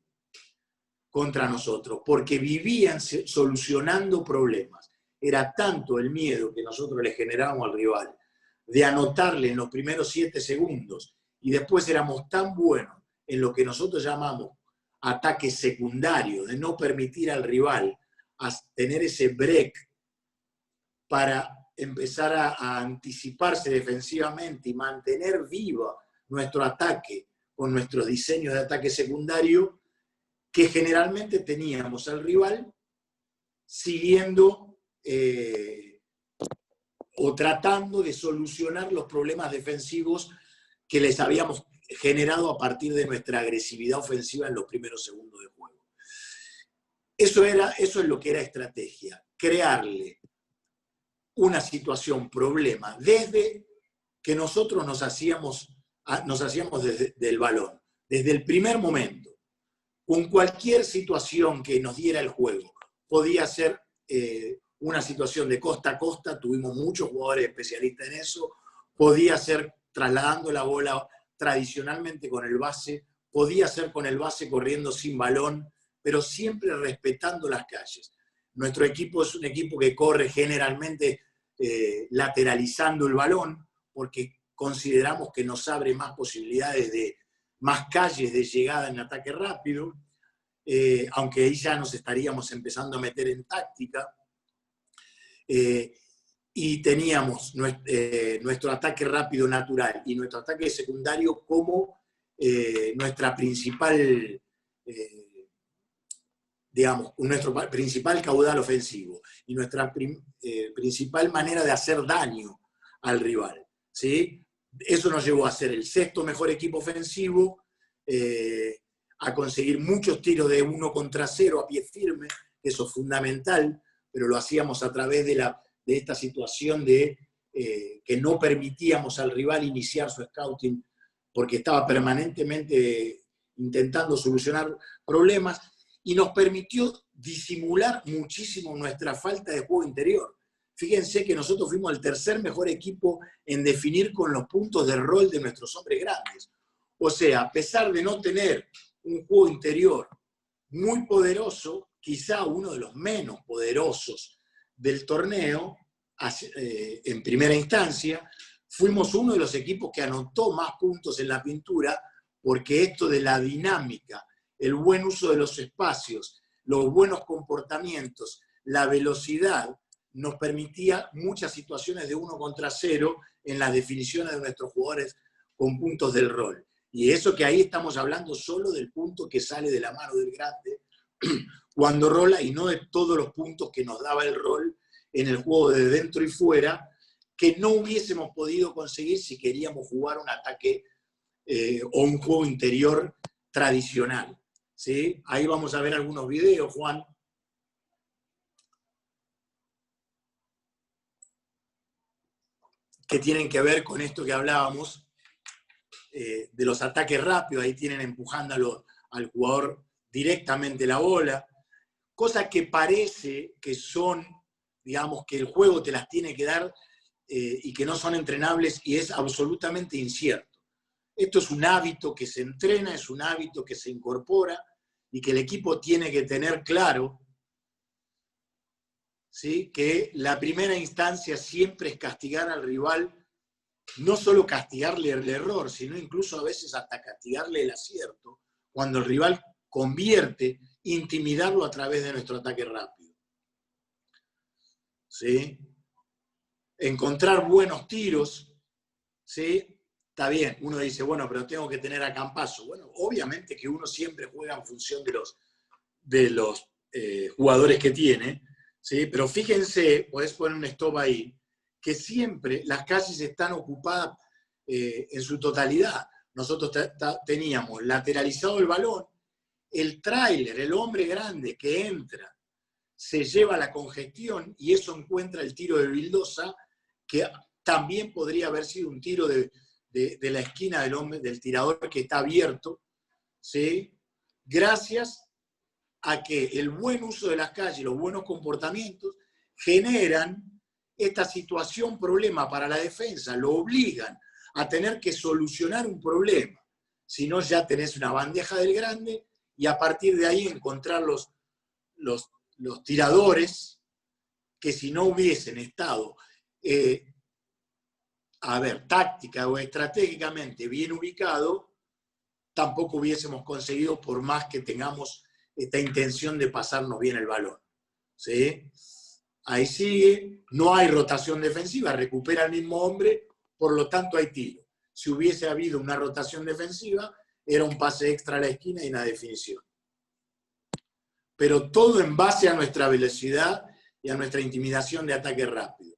contra nosotros, porque vivían solucionando problemas. Era tanto el miedo que nosotros le generábamos al rival de anotarle en los primeros 7 segundos, y después éramos tan buenos en lo que nosotros llamamos ataque secundario, de no permitir al rival tener ese break para empezar a anticiparse defensivamente y mantener viva nuestro ataque con nuestros diseños de ataque secundario, que generalmente teníamos al rival siguiendo o tratando de solucionar los problemas defensivos que les habíamos generado a partir de nuestra agresividad ofensiva en los primeros segundos de juego. Eso es lo que era estrategia, crearle una situación, problema, desde que nosotros nos hacíamos del balón, desde el primer momento, con cualquier situación que nos diera el juego. Podía ser una situación de costa a costa, tuvimos muchos jugadores especialistas en eso, podía ser trasladando la bola tradicionalmente con el base, podía ser con el base corriendo sin balón, pero siempre respetando las calles. Nuestro equipo es un equipo que corre generalmente lateralizando el balón, porque consideramos que nos abre más posibilidades más calles de llegada en ataque rápido, aunque ahí ya nos estaríamos empezando a meter en táctica. Y teníamos nuestro ataque rápido natural y nuestro ataque secundario como nuestra principal, nuestro principal caudal ofensivo y nuestra principal manera de hacer daño al rival, ¿sí? Eso nos llevó a ser el 6º mejor equipo ofensivo, a conseguir muchos tiros de 1 contra 0 a pie firme, eso es fundamental, pero lo hacíamos a través de esta situación de que no permitíamos al rival iniciar su scouting porque estaba permanentemente intentando solucionar problemas, y nos permitió disimular muchísimo nuestra falta de juego interior. Fíjense que nosotros fuimos el 3er mejor equipo en definir con los puntos de rol de nuestros hombres grandes. O sea, a pesar de no tener un juego interior muy poderoso, quizá uno de los menos poderosos del torneo, en primera instancia. Fuimos uno de los equipos que anotó más puntos en la pintura, porque esto de la dinámica, el buen uso de los espacios, los buenos comportamientos, la velocidad, nos permitía muchas situaciones de 1 contra 0 en las definiciones de nuestros jugadores con puntos del rol. Y eso que ahí estamos hablando solo del punto que sale de la mano del grande cuando rola, y no de todos los puntos que nos daba el rol en el juego de dentro y fuera, que no hubiésemos podido conseguir si queríamos jugar un ataque o un juego interior tradicional. ¿Sí? Ahí vamos a ver algunos videos, Juan. Que tienen que ver con esto que hablábamos, de los ataques rápidos. Ahí tienen empujando al jugador directamente la bola. Cosas que parece que son, digamos, que el juego te las tiene que dar y que no son entrenables, y es absolutamente incierto. Esto es un hábito que se entrena, es un hábito que se incorpora y que el equipo tiene que tener claro, ¿sí? Que la primera instancia siempre es castigar al rival, no solo castigarle el error, sino incluso a veces hasta castigarle el acierto, cuando el rival convierte, intimidarlo a través de nuestro ataque rápido. ¿Sí? Encontrar buenos tiros, ¿sí? Está bien, uno dice, bueno, pero tengo que tener a Campazzo. Bueno, obviamente que uno siempre juega en función de los jugadores que tiene, ¿sí? Pero fíjense, podés poner un stop ahí, que siempre las calles están ocupadas en su totalidad. Nosotros teníamos lateralizado el balón, el tráiler, el hombre grande que entra, se lleva la congestión, y eso encuentra el tiro de Vildosa, que también podría haber sido un tiro de la esquina del tirador que está abierto, ¿sí? Gracias a que el buen uso de las calles, los buenos comportamientos, generan esta situación problema para la defensa, lo obligan a tener que solucionar un problema. Si no, ya tenés una bandeja del grande, y a partir de ahí encontrar los tiradores que, si no hubiesen estado táctica o estratégicamente bien ubicado, tampoco hubiésemos conseguido, por más que tengamos esta intención de pasarnos bien el balón. ¿Sí? Ahí sigue, no hay rotación defensiva, recupera el mismo hombre, por lo tanto hay tiro. Si hubiese habido una rotación defensiva, era un pase extra a la esquina y una definición. Pero todo en base a nuestra velocidad y a nuestra intimidación de ataque rápido.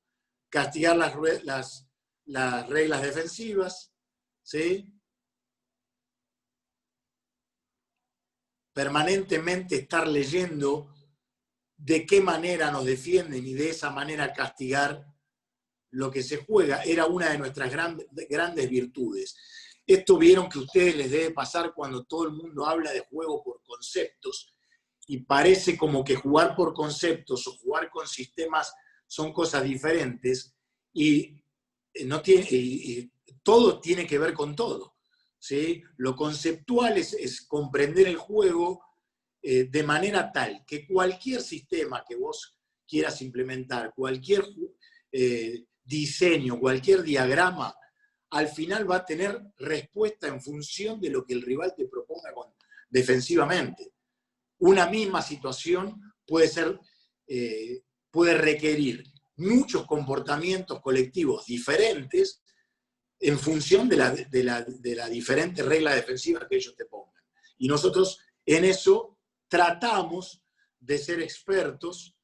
Castigar las reglas defensivas, ¿sí? Permanentemente estar leyendo de qué manera nos defienden y de esa manera castigar lo que se juega. Era una de nuestras grandes virtudes. Esto vieron que a ustedes les debe pasar cuando todo el mundo habla de juego por conceptos, y parece como que jugar por conceptos o jugar con sistemas son cosas diferentes, y todo tiene que ver con todo. ¿Sí? Lo conceptual es comprender el juego de manera tal que cualquier sistema que vos quieras implementar, cualquier diseño, cualquier diagrama, al final va a tener respuesta en función de lo que el rival te proponga defensivamente. Una misma situación puede requerir muchos comportamientos colectivos diferentes en función de la diferente regla defensiva que ellos te pongan. Y nosotros en eso tratamos de ser expertos,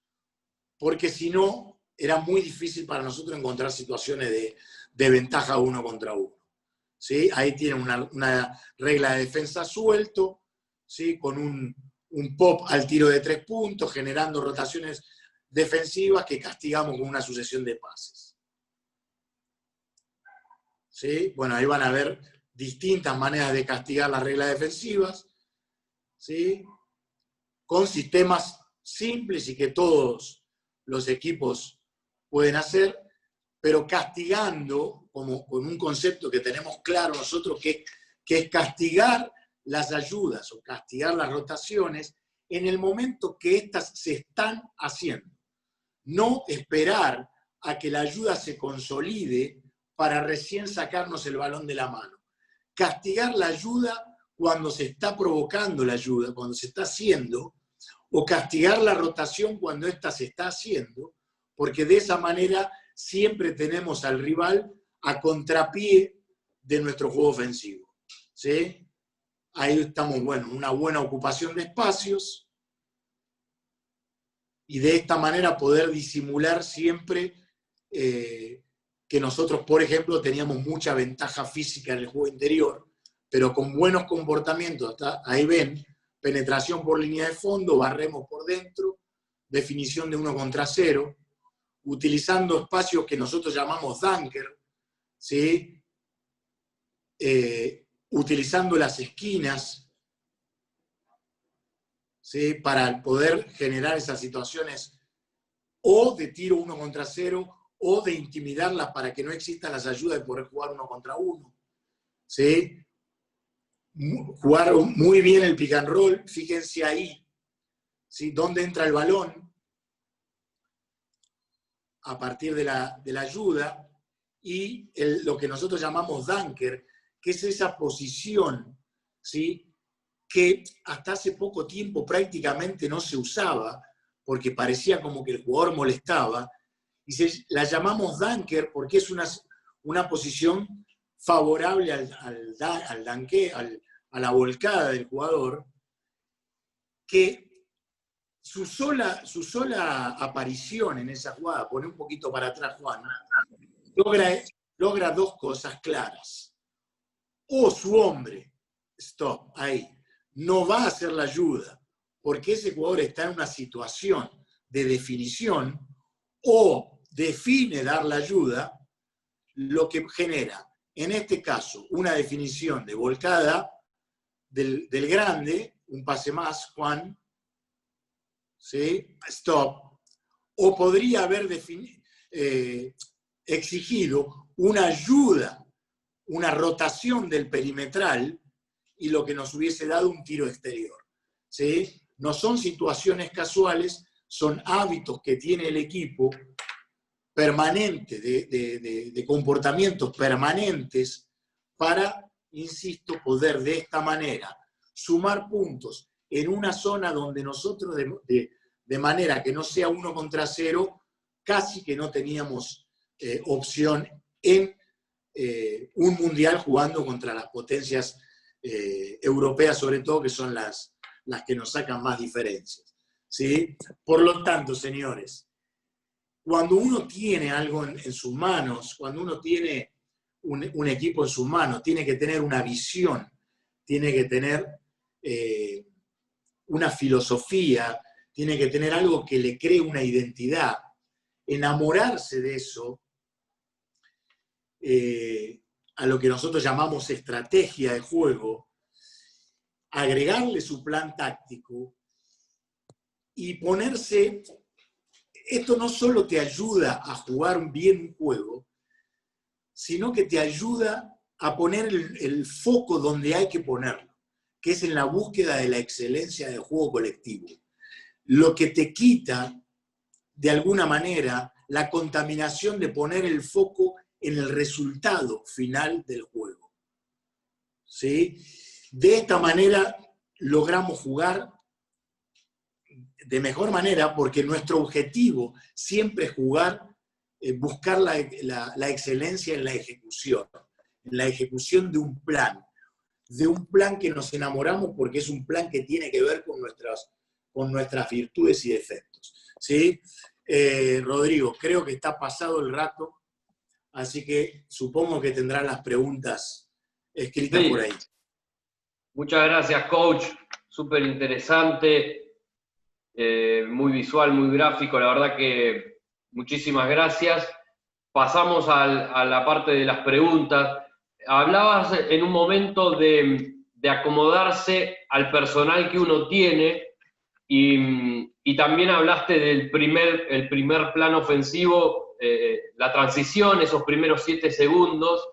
porque si no, era muy difícil para nosotros encontrar situaciones de ventaja 1 contra 1. ¿Sí? Ahí tienen una regla de defensa suelto, ¿sí? Con un pop al tiro de 3 puntos, generando rotaciones defensivas que castigamos con una sucesión de pases. ¿Sí? Bueno, ahí van a ver distintas maneras de castigar las reglas defensivas, ¿sí? Con sistemas simples y que todos los equipos pueden hacer, pero castigando con un concepto que tenemos claro nosotros, que es castigar las ayudas o castigar las rotaciones en el momento que éstas se están haciendo. No esperar a que la ayuda se consolide para recién sacarnos el balón de la mano. Castigar la ayuda cuando se está provocando la ayuda, cuando se está haciendo, o castigar la rotación cuando ésta se está haciendo, porque de esa manera siempre tenemos al rival a contrapié de nuestro juego ofensivo. ¿Sí? Ahí estamos, bueno, una buena ocupación de espacios, y de esta manera poder disimular siempre que nosotros, por ejemplo, teníamos mucha ventaja física en el juego interior, pero con buenos comportamientos, ahí ven, penetración por línea de fondo, barremos por dentro, definición de 1 contra 0, utilizando espacios que nosotros llamamos dunker, ¿sí? Utilizando las esquinas, ¿sí? Para poder generar esas situaciones o de tiro 1 contra 0 o de intimidarlas para que no existan las ayudas de poder jugar 1 contra 1. ¿Sí? Jugar muy bien el pick and roll, fíjense ahí, ¿sí? Dónde entra el balón a partir de la ayuda, y lo que nosotros llamamos dunker, que es esa posición, ¿sí? Que hasta hace poco tiempo prácticamente no se usaba, porque parecía como que el jugador molestaba, y la llamamos dunker porque es una posición favorable a la volcada del jugador, que su sola aparición en esa jugada, pone un poquito para atrás Juan, logra 2 cosas claras. O su hombre, stop, ahí, no va a hacer la ayuda porque ese jugador está en una situación de definición, o define dar la ayuda, lo que genera, en este caso, una definición de volcada del grande, un pase más, Juan, ¿sí? Stop, o podría haber exigido una ayuda, una rotación del perimetral, y lo que nos hubiese dado un tiro exterior. ¿Sí? No son situaciones casuales, son hábitos que tiene el equipo permanentes, de comportamientos permanentes para, insisto, poder de esta manera sumar puntos en una zona donde nosotros de manera que no sea 1 contra 0, casi que no teníamos opción en un mundial jugando contra las potencias europeas, sobre todo, que son las que nos sacan más diferencias. ¿Sí? Por lo tanto, señores, cuando uno tiene algo en sus manos, cuando uno tiene un equipo en sus manos, tiene que tener una visión, tiene que tener una filosofía, tiene que tener algo que le cree una identidad, enamorarse de eso, a lo que nosotros llamamos estrategia de juego, agregarle su plan táctico y ponerse... Esto no solo te ayuda a jugar bien un juego, sino que te ayuda a poner el foco donde hay que ponerlo, que es en la búsqueda de la excelencia del juego colectivo. Lo que te quita, de alguna manera, la contaminación de poner el foco en el resultado final del juego. ¿Sí? De esta manera logramos jugar de mejor manera, porque nuestro objetivo siempre es jugar, buscar la excelencia en la ejecución de un plan que nos enamoramos porque es un plan que tiene que ver con nuestras virtudes y defectos. ¿Sí? Rodrigo, creo que está pasado el rato, así que supongo que tendrán las preguntas escritas por ahí. Muchas gracias, coach. Súper interesante. Muy visual, muy gráfico, la verdad que muchísimas gracias. Pasamos a la parte de las preguntas. Hablabas en un momento de acomodarse al personal que uno tiene, y también hablaste del primer plan ofensivo, la transición, esos primeros 7 segundos,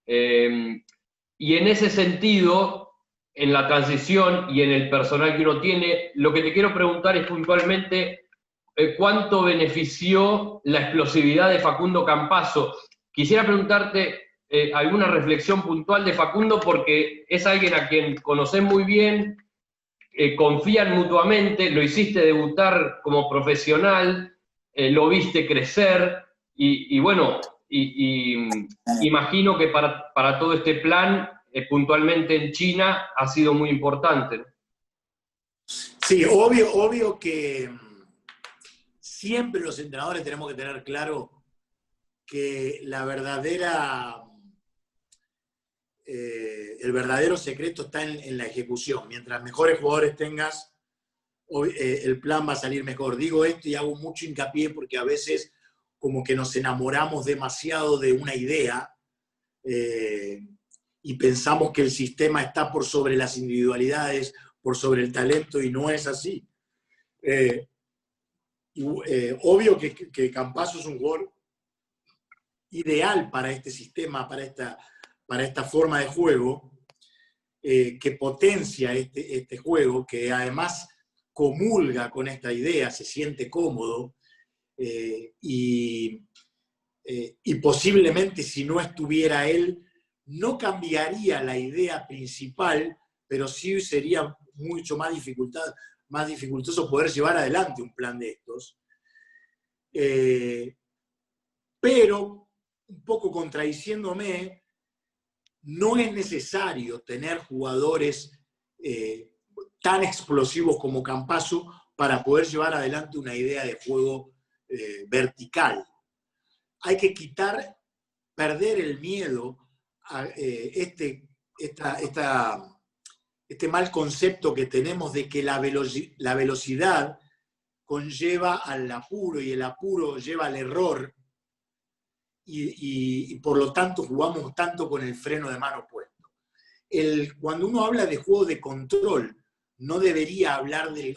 y en ese sentido en la transición y en el personal que uno tiene. Lo que te quiero preguntar es puntualmente cuánto benefició la explosividad de Facundo Campazzo. Quisiera preguntarte alguna reflexión puntual de Facundo, porque es alguien a quien conocés muy bien, confían mutuamente, lo hiciste debutar como profesional, lo viste crecer, y bueno, imagino que para todo este plan, puntualmente en China, ha sido muy importante. Sí, obvio que siempre los entrenadores tenemos que tener claro que el verdadero secreto está en la ejecución. Mientras mejores jugadores tengas, el plan va a salir mejor. Digo esto y hago mucho hincapié porque a veces como que nos enamoramos demasiado de una idea y pensamos que el sistema está por sobre las individualidades, por sobre el talento, y no es así. Obvio que Campazzo es un jugador ideal para este sistema, para esta forma de juego, que potencia este juego, que además comulga con esta idea, se siente cómodo, y posiblemente si no estuviera él, no cambiaría la idea principal, pero sí sería mucho más dificultoso poder llevar adelante un plan de estos. Pero, un poco contradiciéndome, no es necesario tener jugadores tan explosivos como Campazzo para poder llevar adelante una idea de juego vertical. Hay que perder el miedo a este mal concepto que tenemos de que la velocidad conlleva al apuro y el apuro lleva al error, y por lo tanto jugamos tanto con el freno de mano puesto. Cuando uno habla de juego de control, no debería hablar de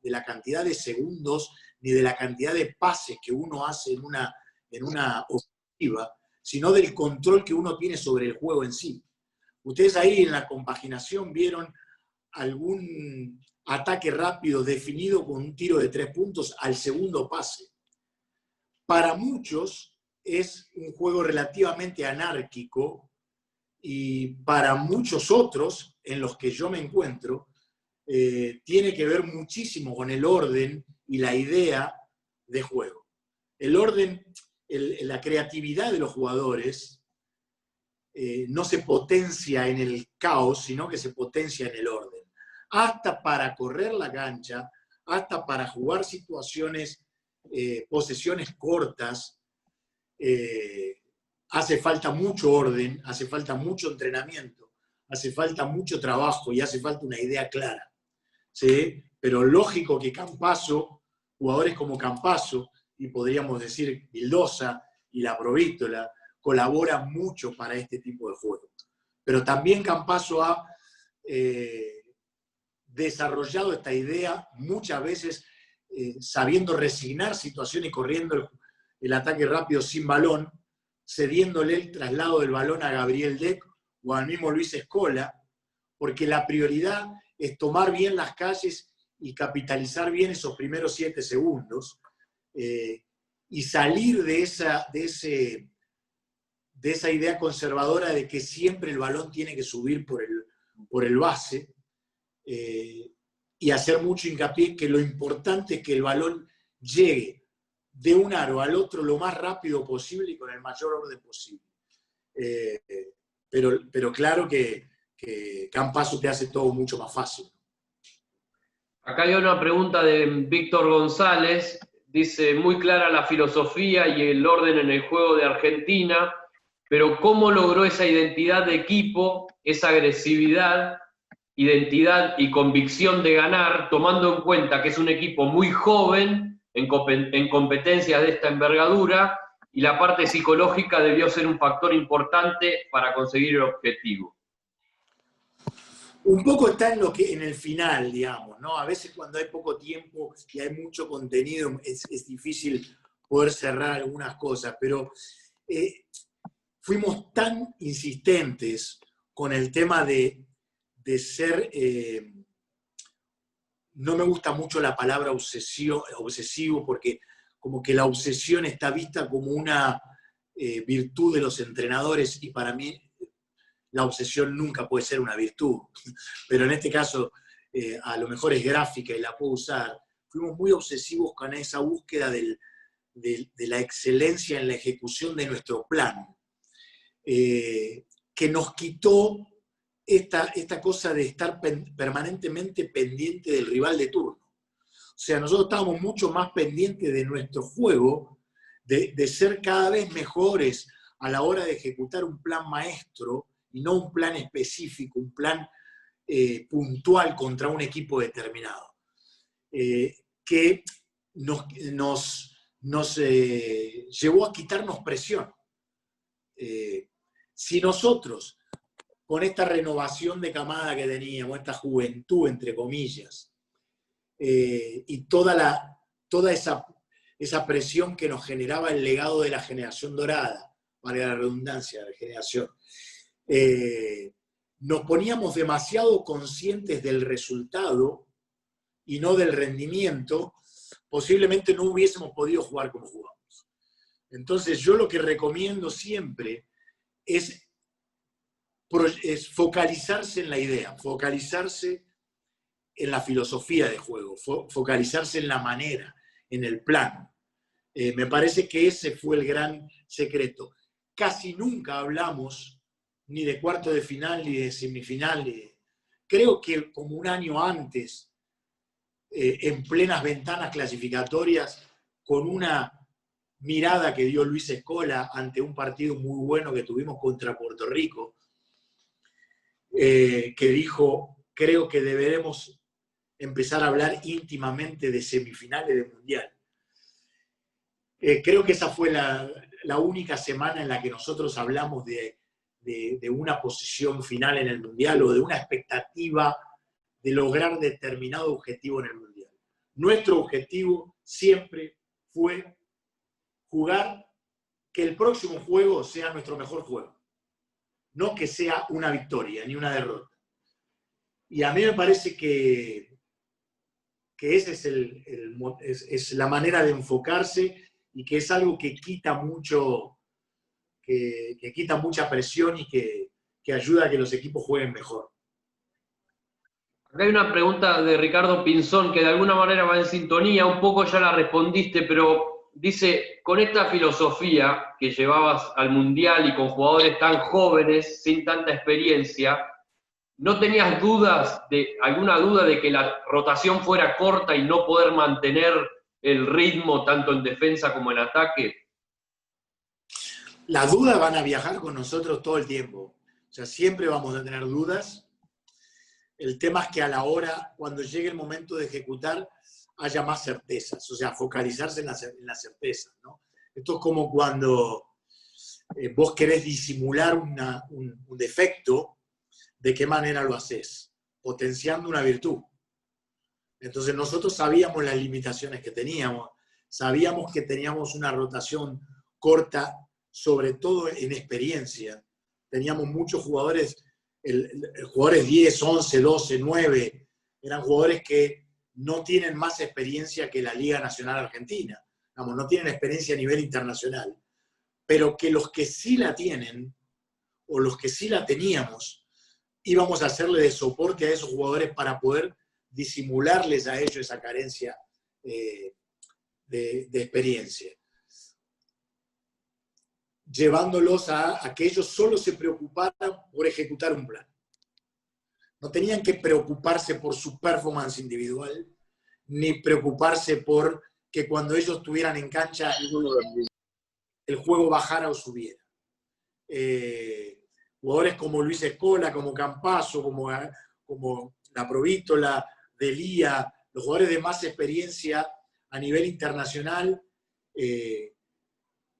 la cantidad de segundos ni de la cantidad de pases que uno hace en una ofensiva, sino del control que uno tiene sobre el juego en sí. Ustedes ahí en la compaginación vieron algún ataque rápido definido con un tiro de 3 puntos al segundo pase. Para muchos es un juego relativamente anárquico, y para muchos otros, en los que yo me encuentro, tiene que ver muchísimo con el orden y la idea de juego. El orden, la creatividad de los jugadores no se potencia en el caos, sino que se potencia en el orden. Hasta para correr la cancha, hasta para jugar situaciones, posesiones cortas, hace falta mucho orden, hace falta mucho entrenamiento, hace falta mucho trabajo y hace falta una idea clara. ¿Sí? Pero lógico que Campazzo, jugadores como Campazzo, y podríamos decir Vildosa y La Provítola, colaboran mucho para este tipo de juego. Pero también Campazzo ha desarrollado esta idea muchas veces sabiendo resignar situaciones y corriendo el ataque rápido sin balón, cediéndole el traslado del balón a Gabriel Deck o al mismo Luis Scola, porque la prioridad es tomar bien las calles y capitalizar bien esos primeros 7 segundos, y salir de esa idea conservadora de que siempre el balón tiene que subir por el base, y hacer mucho hincapié que lo importante es que el balón llegue de un aro al otro lo más rápido posible y con el mayor orden posible. Pero claro que Campazzo te hace todo mucho más fácil. Acá hay una pregunta de Víctor González. Dice, muy clara la filosofía y el orden en el juego de Argentina, pero ¿cómo logró esa identidad de equipo, esa agresividad, identidad y convicción de ganar, tomando en cuenta que es un equipo muy joven en competencias de esta envergadura, y la parte psicológica debió ser un factor importante para conseguir el objetivo? Un poco está en el final, digamos, ¿no? A veces cuando hay poco tiempo y hay mucho contenido es difícil poder cerrar algunas cosas, pero fuimos tan insistentes con el tema de ser, no me gusta mucho la palabra obsesivo, porque como que la obsesión está vista como una virtud de los entrenadores, y para mí la obsesión nunca puede ser una virtud, pero en este caso a lo mejor es gráfica y la puedo usar. Fuimos muy obsesivos con esa búsqueda de la excelencia en la ejecución de nuestro plan, que nos quitó esta cosa de estar permanentemente pendiente del rival de turno. O sea, nosotros estábamos mucho más pendientes de nuestro juego, de ser cada vez mejores a la hora de ejecutar un plan maestro y no un plan específico, un plan puntual contra un equipo determinado, que nos llevó a quitarnos presión. Si nosotros, con esta renovación de camada que teníamos, esta juventud, entre comillas, y toda esa presión que nos generaba el legado de la generación dorada, valga la redundancia de la generación, nos poníamos demasiado conscientes del resultado y no del rendimiento, posiblemente no hubiésemos podido jugar como jugamos. Entonces yo lo que recomiendo siempre es focalizarse en la idea, focalizarse en la filosofía de juego, focalizarse en la manera, en el plan. Me parece que ese fue el gran secreto. Casi nunca hablamos ni de cuarto de final, ni de semifinal. Creo que como un año antes, en plenas ventanas clasificatorias, con una mirada que dio Luis Scola ante un partido muy bueno que tuvimos contra Puerto Rico, que dijo, creo que deberemos empezar a hablar íntimamente de semifinales de Mundial. Creo que esa fue la única semana en la que nosotros hablamos de una posición final en el Mundial o de una expectativa de lograr determinado objetivo en el Mundial. Nuestro objetivo siempre fue jugar, que el próximo juego sea nuestro mejor juego, no que sea una victoria ni una derrota. Y a mí me parece que esa es la manera de enfocarse, y que es algo que quita mucho, que quita mucha presión y que ayuda a que los equipos jueguen mejor. Acá hay una pregunta de Ricardo Pinzón que de alguna manera va en sintonía, un poco ya la respondiste, pero dice, con esta filosofía que llevabas al Mundial y con jugadores tan jóvenes, sin tanta experiencia, ¿no tenías alguna duda de que la rotación fuera corta y no poder mantener el ritmo tanto en defensa como en ataque? Las dudas van a viajar con nosotros todo el tiempo. O sea, siempre vamos a tener dudas. El tema es que a la hora, cuando llegue el momento de ejecutar, haya más certezas. O sea, focalizarse en la certeza, ¿no? Esto es como cuando vos querés disimular un defecto. ¿De qué manera lo haces? Potenciando una virtud. Entonces nosotros sabíamos las limitaciones que teníamos, sabíamos que teníamos una rotación corta, sobre todo en experiencia. Teníamos muchos jugadores, jugadores 10, 11, 12, 9, eran jugadores que no tienen más experiencia que la Liga Nacional Argentina. Vamos, no tienen experiencia a nivel internacional, pero que los que sí la tienen, o los que sí la teníamos, íbamos a hacerle de soporte a esos jugadores para poder disimularles a ellos esa carencia de experiencia, llevándolos a que ellos solo se preocuparan por ejecutar un plan. No tenían que preocuparse por su performance individual, ni preocuparse por que cuando ellos estuvieran en cancha el juego bajara o subiera. Jugadores como Luis Scola, como Campazzo, como la Provítola, Delía, los jugadores de más experiencia a nivel internacional,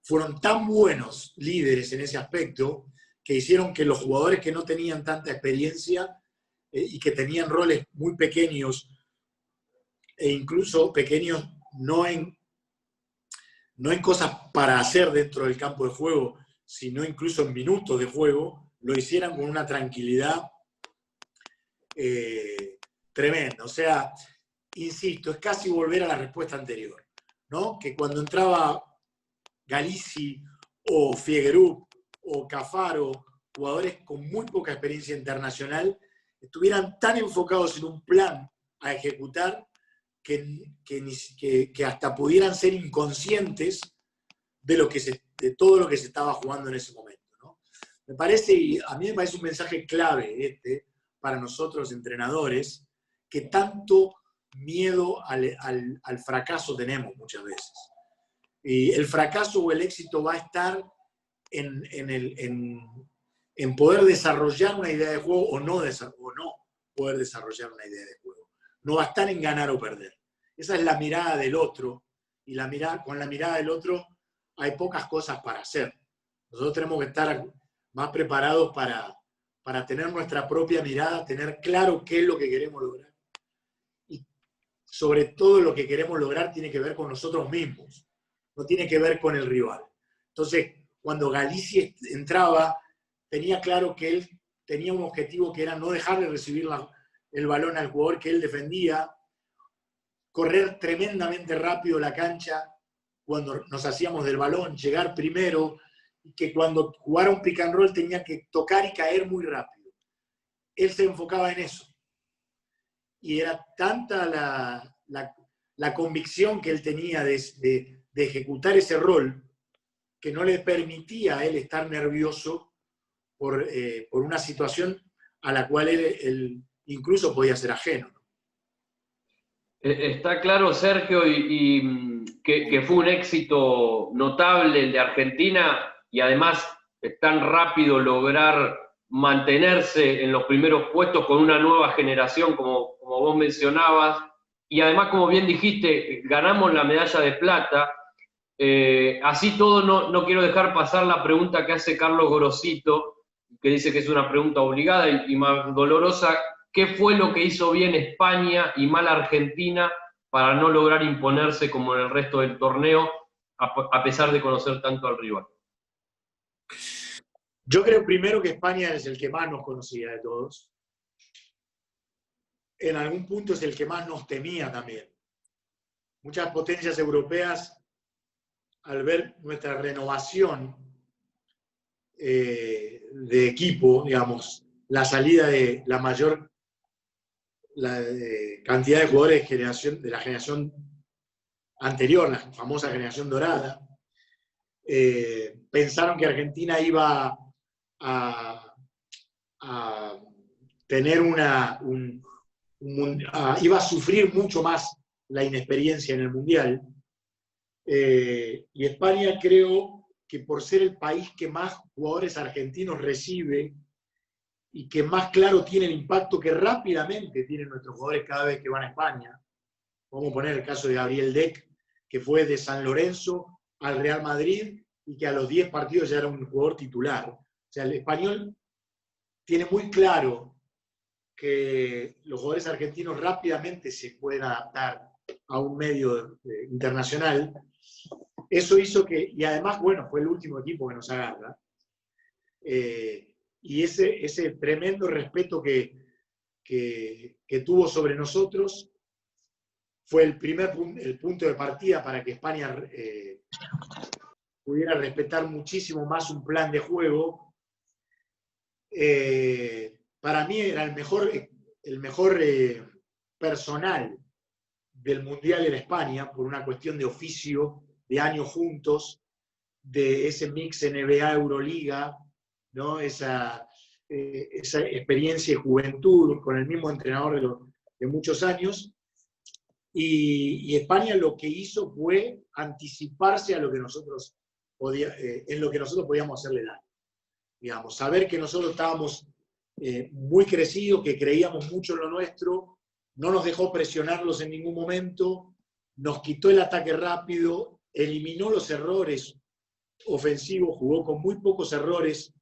fueron tan buenos líderes en ese aspecto que hicieron que los jugadores que no tenían tanta experiencia y que tenían roles muy pequeños, e incluso pequeños no en cosas para hacer dentro del campo de juego, sino incluso en minutos de juego, lo hicieran con una tranquilidad tremenda. O sea, insisto, es casi volver a la respuesta anterior, ¿no? Que cuando entraba Galizzi o Figueroa o Cafaro, jugadores con muy poca experiencia internacional, estuvieran tan enfocados en un plan a ejecutar que hasta pudieran ser inconscientes de todo lo que se estaba jugando en ese momento, ¿no? A mí me parece un mensaje clave para nosotros entrenadores, que tanto miedo al fracaso tenemos muchas veces. Y el fracaso o el éxito va a estar en poder desarrollar una idea de juego o no poder desarrollar una idea de juego. No va a estar en ganar o perder. Esa es la mirada del otro, y con la mirada del otro hay pocas cosas para hacer. Nosotros tenemos que estar más preparados para tener nuestra propia mirada, tener claro qué es lo que queremos lograr. Y sobre todo lo que queremos lograr tiene que ver con nosotros mismos, no tiene que ver con el rival. Entonces, cuando Galizzi entraba, tenía claro que él tenía un objetivo que era no dejarle recibir el balón al jugador que él defendía, correr tremendamente rápido la cancha cuando nos hacíamos del balón, llegar primero, y que cuando jugara un pick and roll tenía que tocar y caer muy rápido. Él se enfocaba en eso. Y era tanta la convicción que él tenía de ejecutar ese rol, que no le permitía a él estar nervioso por una situación a la cual él incluso podía ser ajeno. Está claro, Sergio, que fue un éxito notable el de Argentina, y además es tan rápido lograr mantenerse en los primeros puestos con una nueva generación, como vos mencionabas, y además, como bien dijiste, ganamos la medalla de plata. Así todo, no quiero dejar pasar la pregunta que hace Carlos Gorosito, que dice que es una pregunta obligada y más dolorosa. ¿Qué fue lo que hizo bien España y mal Argentina para no lograr imponerse como en el resto del torneo, a pesar de conocer tanto al rival? Yo creo primero que España es el que más nos conocía de todos. En algún punto es el que más nos temía también. Muchas potencias europeas, al ver nuestra renovación de equipo, digamos, la salida de la mayor cantidad de jugadores de la generación anterior, la famosa generación dorada, pensaron que Argentina iba a tener iba a sufrir mucho más la inexperiencia en el Mundial. Y España, creo que por ser el país que más jugadores argentinos recibe y que más claro tiene el impacto que rápidamente tienen nuestros jugadores cada vez que van a España. Vamos a poner el caso de Gabriel Deck, que fue de San Lorenzo al Real Madrid y que a los 10 partidos ya era un jugador titular. O sea, el español tiene muy claro que los jugadores argentinos rápidamente se pueden adaptar a un medio internacional. Eso hizo que, y además, bueno, fue el último equipo que nos agarra. Y ese tremendo respeto que tuvo sobre nosotros fue el punto de partida para que España pudiera respetar muchísimo más un plan de juego. Para mí era el mejor personal del Mundial en España, por una cuestión de oficio, de años juntos, de ese mix NBA-Euroliga, ¿no? Esa experiencia de juventud con el mismo entrenador de muchos años. Y España lo que hizo fue anticiparse a lo que nosotros en lo que nosotros podíamos hacerle daño. Digamos, saber que nosotros estábamos muy crecidos, que creíamos mucho en lo nuestro, no nos dejó presionarlos en ningún momento, nos quitó el ataque rápido, eliminó los errores ofensivos, jugó con muy pocos errores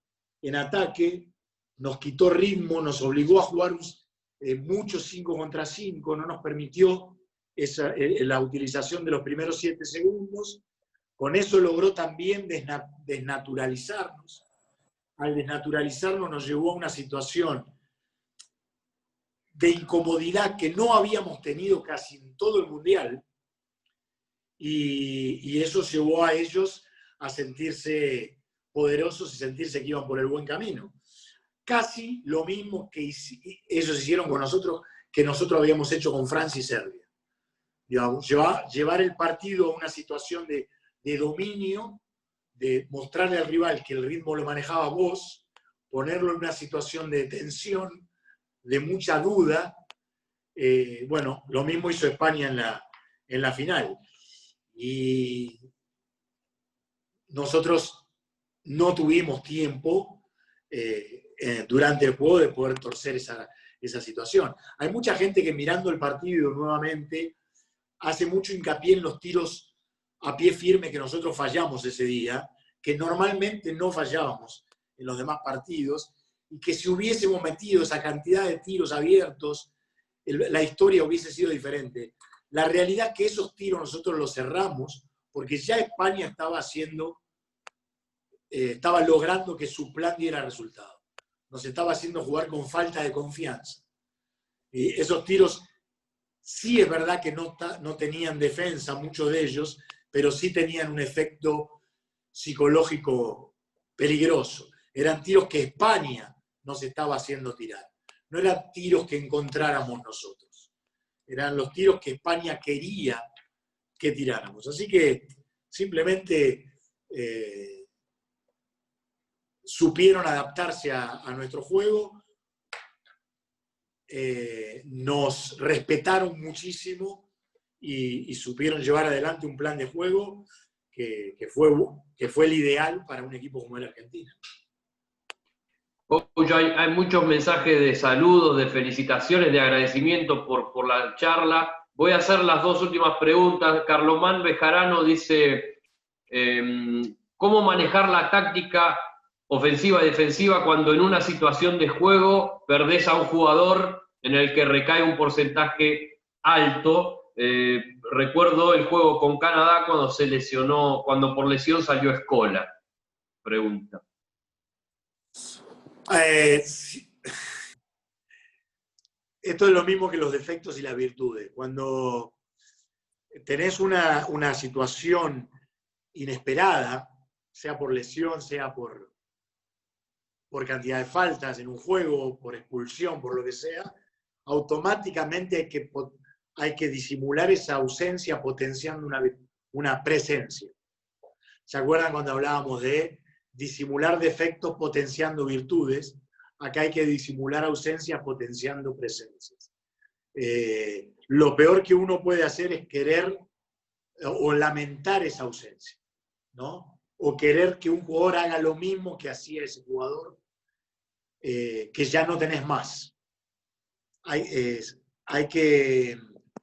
en ataque, nos quitó ritmo, nos obligó a jugar muchos 5 contra 5, no nos permitió la utilización de los primeros 7 segundos. Con eso logró también desnaturalizarnos. Al desnaturalizarnos nos llevó a una situación de incomodidad que no habíamos tenido casi en todo el Mundial, y eso llevó a ellos a sentirse poderosos y sentirse que iban por el buen camino. Casi lo mismo que ellos hicieron con nosotros, que nosotros habíamos hecho con Francia y Serbia. Digamos, llevar el partido a una situación de dominio, de mostrarle al rival que el ritmo lo manejaba vos, ponerlo en una situación de tensión, de mucha duda. Bueno, lo mismo hizo España en la final. Y nosotros no tuvimos tiempo durante el juego de poder torcer esa situación. Hay mucha gente que mirando el partido nuevamente hace mucho hincapié en los tiros a pie firme que nosotros fallamos ese día, que normalmente no fallábamos en los demás partidos, y que si hubiésemos metido esa cantidad de tiros abiertos, la historia hubiese sido diferente. La realidad es que esos tiros nosotros los cerramos porque ya España estaba logrando que su plan diera resultado. Nos estaba haciendo jugar con falta de confianza. Y esos tiros, sí es verdad que no tenían defensa, muchos de ellos, pero sí tenían un efecto psicológico peligroso. Eran tiros que España nos estaba haciendo tirar. No eran tiros que encontráramos nosotros. Eran los tiros que España quería que tiráramos. Así que simplemente supieron adaptarse a nuestro juego, nos respetaron muchísimo y supieron llevar adelante un plan de juego que fue el ideal para un equipo como el Argentina. Coach, hay muchos mensajes de saludos, de felicitaciones, de agradecimiento por la charla. Voy a hacer las dos últimas preguntas. Carlomán Bejarano dice, ¿cómo manejar la táctica ofensiva y defensiva cuando en una situación de juego perdés a un jugador en el que recae un porcentaje alto? Recuerdo el juego con Canadá cuando se lesionó, cuando por lesión salió Scola. Pregunta. Esto es lo mismo que los defectos y las virtudes. Cuando tenés una situación inesperada, sea por lesión, sea por cantidad de faltas en un juego, por expulsión, por lo que sea, automáticamente hay que disimular esa ausencia potenciando una presencia. ¿Se acuerdan cuando hablábamos de disimular defectos potenciando virtudes? Acá hay que disimular ausencias potenciando presencias. Lo peor que uno puede hacer es querer o lamentar esa ausencia, ¿no? O querer que un jugador haga lo mismo que hacía ese jugador, que ya no tenés más. Hay que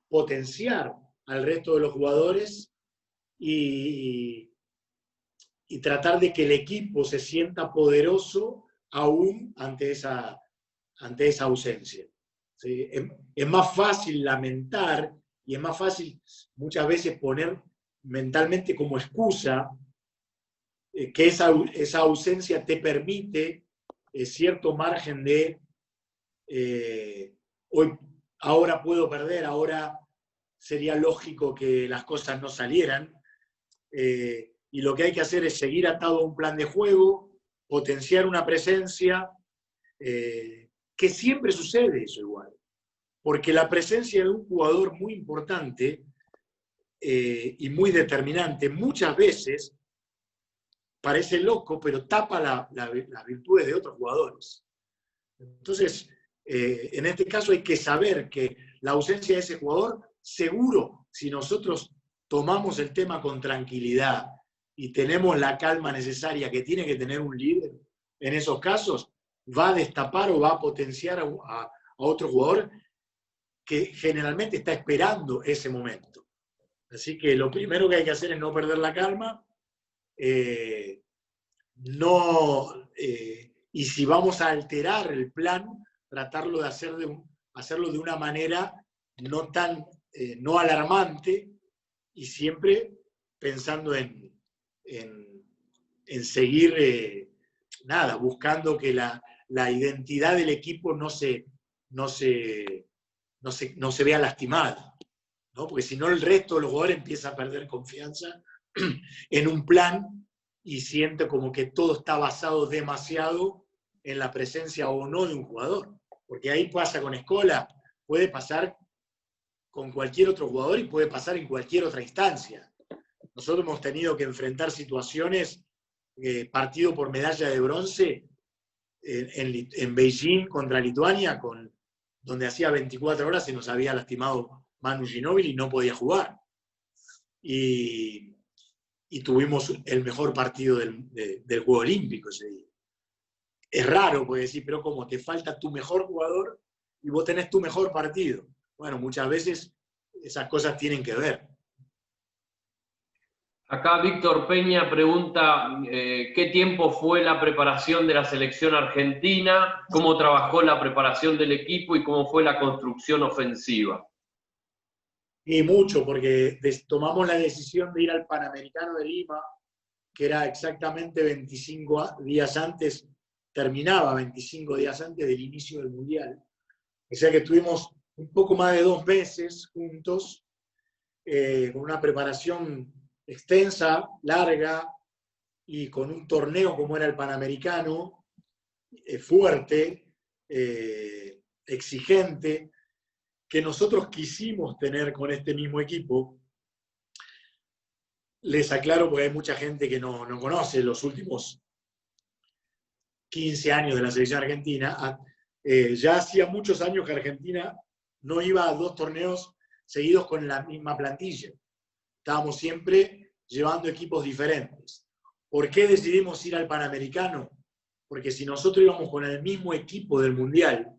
potenciar al resto de los jugadores y tratar de que el equipo se sienta poderoso aún ante esa ausencia. ¿Sí? Es más fácil lamentar y es más fácil muchas veces poner mentalmente como excusa que esa ausencia te permite cierto margen de ahora puedo perder, ahora sería lógico que las cosas no salieran, y lo que hay que hacer es seguir atado a un plan de juego, potenciar una presencia, que siempre sucede eso igual, porque la presencia de un jugador muy importante y muy determinante muchas veces parece loco, pero tapa las virtudes de otros jugadores. Entonces, en este caso hay que saber que la ausencia de ese jugador, seguro, si nosotros tomamos el tema con tranquilidad y tenemos la calma necesaria que tiene que tener un líder, en esos casos va a destapar o va a potenciar a otro jugador que generalmente está esperando ese momento. Así que lo primero que hay que hacer es no perder la calma, y si vamos a alterar el plan, tratarlo de hacerlo de una manera no alarmante, y siempre pensando en seguir buscando que la identidad del equipo no se no se vea lastimada, ¿no? Porque si no el resto de los jugadores empieza a perder confianza en un plan y siente como que todo está basado demasiado en la presencia o no de un jugador. Porque ahí pasa con Scola, puede pasar con cualquier otro jugador y puede pasar en cualquier otra instancia. Nosotros hemos tenido que enfrentar situaciones, partido por medalla de bronce, en Beijing contra Lituania, donde hacía 24 horas se nos había lastimado Manu Ginóbili y no podía jugar. Y tuvimos el mejor partido del Juego Olímpico ese día. Es raro, porque decir, pero como te falta tu mejor jugador y vos tenés tu mejor partido. Bueno, muchas veces esas cosas tienen que ver. Acá Víctor Peña pregunta ¿qué tiempo fue la preparación de la selección argentina? ¿Cómo trabajó la preparación del equipo y cómo fue la construcción ofensiva? Y mucho, porque tomamos la decisión de ir al Panamericano de Lima, que era exactamente 25 días antes, terminaba 25 días antes del inicio del Mundial. O sea que estuvimos un poco más de 2 meses juntos, con una preparación extensa, larga, y con un torneo como era el Panamericano, fuerte, exigente, que nosotros quisimos tener con este mismo equipo. Les aclaro porque hay mucha gente que no conoce los últimos 15 años de la selección argentina. Ya hacía muchos años que Argentina no iba a 2 torneos seguidos con la misma plantilla. Estábamos siempre llevando equipos diferentes. ¿Por qué decidimos ir al Panamericano? Porque si nosotros íbamos con el mismo equipo del Mundial,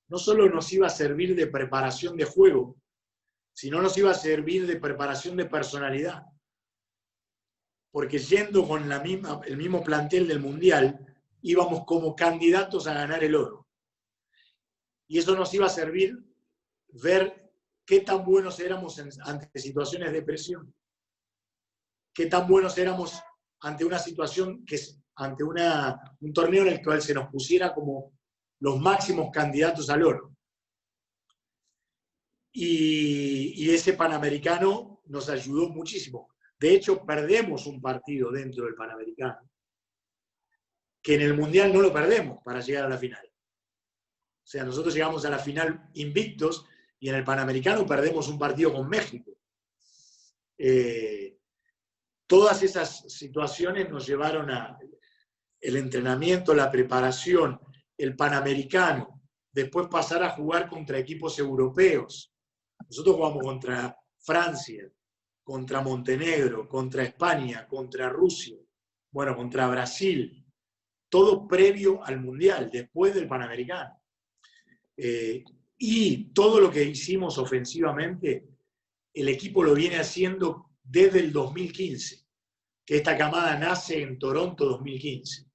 no solo nos iba a servir de preparación de juego, sino nos iba a servir de preparación de personalidad. Porque yendo con el mismo plantel del Mundial, íbamos como candidatos a ganar el oro. Y eso nos iba a servir ver qué tan buenos éramos ante situaciones de presión, qué tan buenos éramos ante una situación, ante un torneo en el cual se nos pusiera como los máximos candidatos al oro. Y ese Panamericano nos ayudó muchísimo. De hecho, perdemos un partido dentro del Panamericano, que en el Mundial no lo perdemos para llegar a la final. O sea, nosotros llegamos a la final invictos y en el Panamericano perdemos un partido con México. Todas esas situaciones nos llevaron a el entrenamiento, la preparación, el Panamericano, después pasar a jugar contra equipos europeos. Nosotros jugamos contra Francia, contra Montenegro, contra España, contra Rusia, bueno, contra Brasil, todo previo al Mundial, después del Panamericano. Y todo lo que hicimos ofensivamente, el equipo lo viene haciendo desde el 2015, que esta camada nace en Toronto 2015,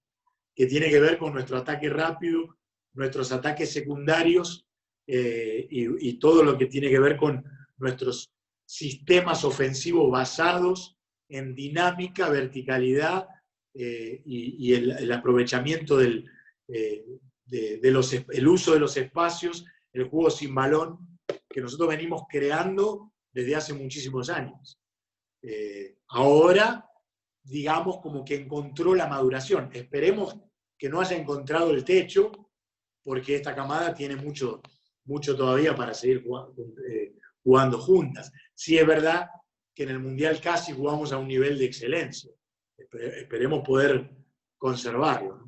que tiene que ver con nuestro ataque rápido, nuestros ataques secundarios y todo lo que tiene que ver con nuestros sistemas ofensivos basados en dinámica, verticalidad y el aprovechamiento del uso de los espacios, el juego sin balón, que nosotros venimos creando desde hace muchísimos años. Ahora, digamos, como que encontró la maduración. Esperemos que no haya encontrado el techo, porque esta camada tiene mucho todavía para seguir jugando juntas. Sí es verdad que en el Mundial casi jugamos a un nivel de excelencia. Esperemos poder conservarlo, ¿no?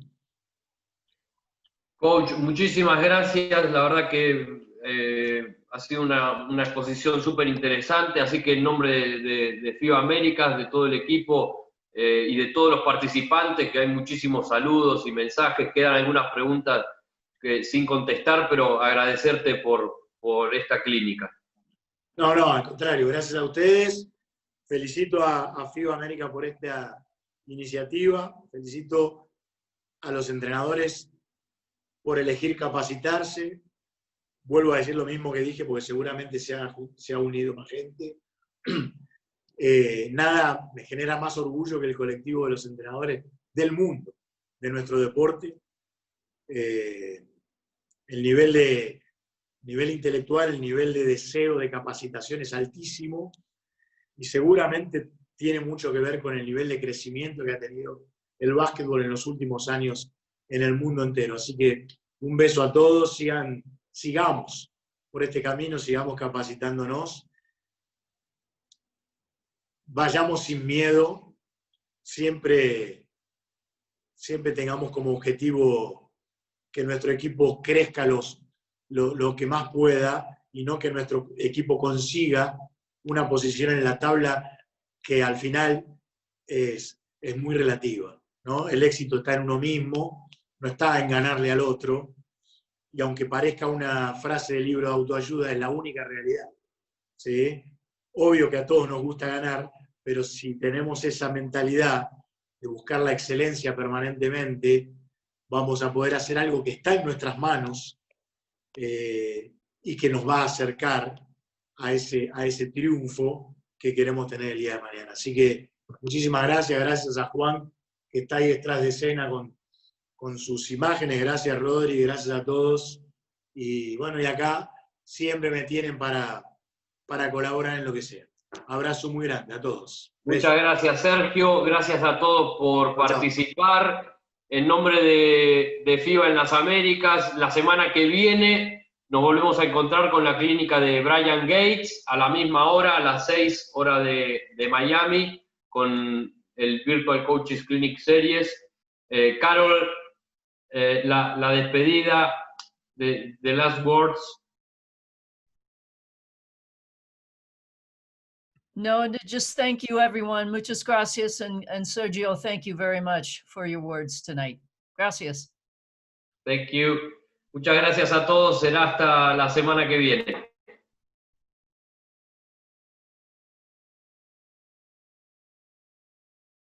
Coach, muchísimas gracias. La verdad que ha sido una exposición súper interesante, así que en nombre de FIBA Américas, de todo el equipo y de todos los participantes, que hay muchísimos saludos y mensajes, quedan algunas preguntas sin contestar, pero agradecerte por esta clínica. No, al contrario, gracias a ustedes. Felicito a FIBA América por esta iniciativa, felicito a los entrenadores por elegir capacitarse. Vuelvo a decir lo mismo que dije, porque seguramente se ha unido más gente. Nada me genera más orgullo que el colectivo de los entrenadores del mundo, de nuestro deporte. El nivel nivel intelectual, el nivel de deseo de capacitación es altísimo y seguramente tiene mucho que ver con el nivel de crecimiento que ha tenido el básquetbol en los últimos años en el mundo entero. Así que un beso a todos, sigamos por este camino, sigamos capacitándonos, vayamos sin miedo, siempre tengamos como objetivo que nuestro equipo crezca lo que más pueda y no que nuestro equipo consiga una posición en la tabla que al final es muy relativa, ¿no? El éxito está en uno mismo, no está en ganarle al otro, y aunque parezca una frase del libro de autoayuda, es la única realidad, ¿sí? Obvio que a todos nos gusta ganar, pero si tenemos esa mentalidad de buscar la excelencia permanentemente, vamos a poder hacer algo que está en nuestras manos y que nos va a acercar a ese triunfo que queremos tener el día de mañana. Así que muchísimas gracias a Juan, que está ahí detrás de escena con sus imágenes, gracias Rodri, gracias a todos. Y bueno, y acá siempre me tienen para colaborar en lo que sea. Abrazo muy grande a todos. Muchas gracias, Sergio. Gracias a todos por participar. En nombre de FIBA en las Américas, la semana que viene nos volvemos a encontrar con la clínica de Brian Gates a la misma hora, a las 6 horas de Miami, con el Virtual Coaches Clinic Series. Carol, la despedida de Last Words. No, just thank you, everyone. Muchas gracias. And Sergio, thank you very much for your words tonight. Gracias. Thank you. Muchas gracias a todos. Será hasta la semana que viene.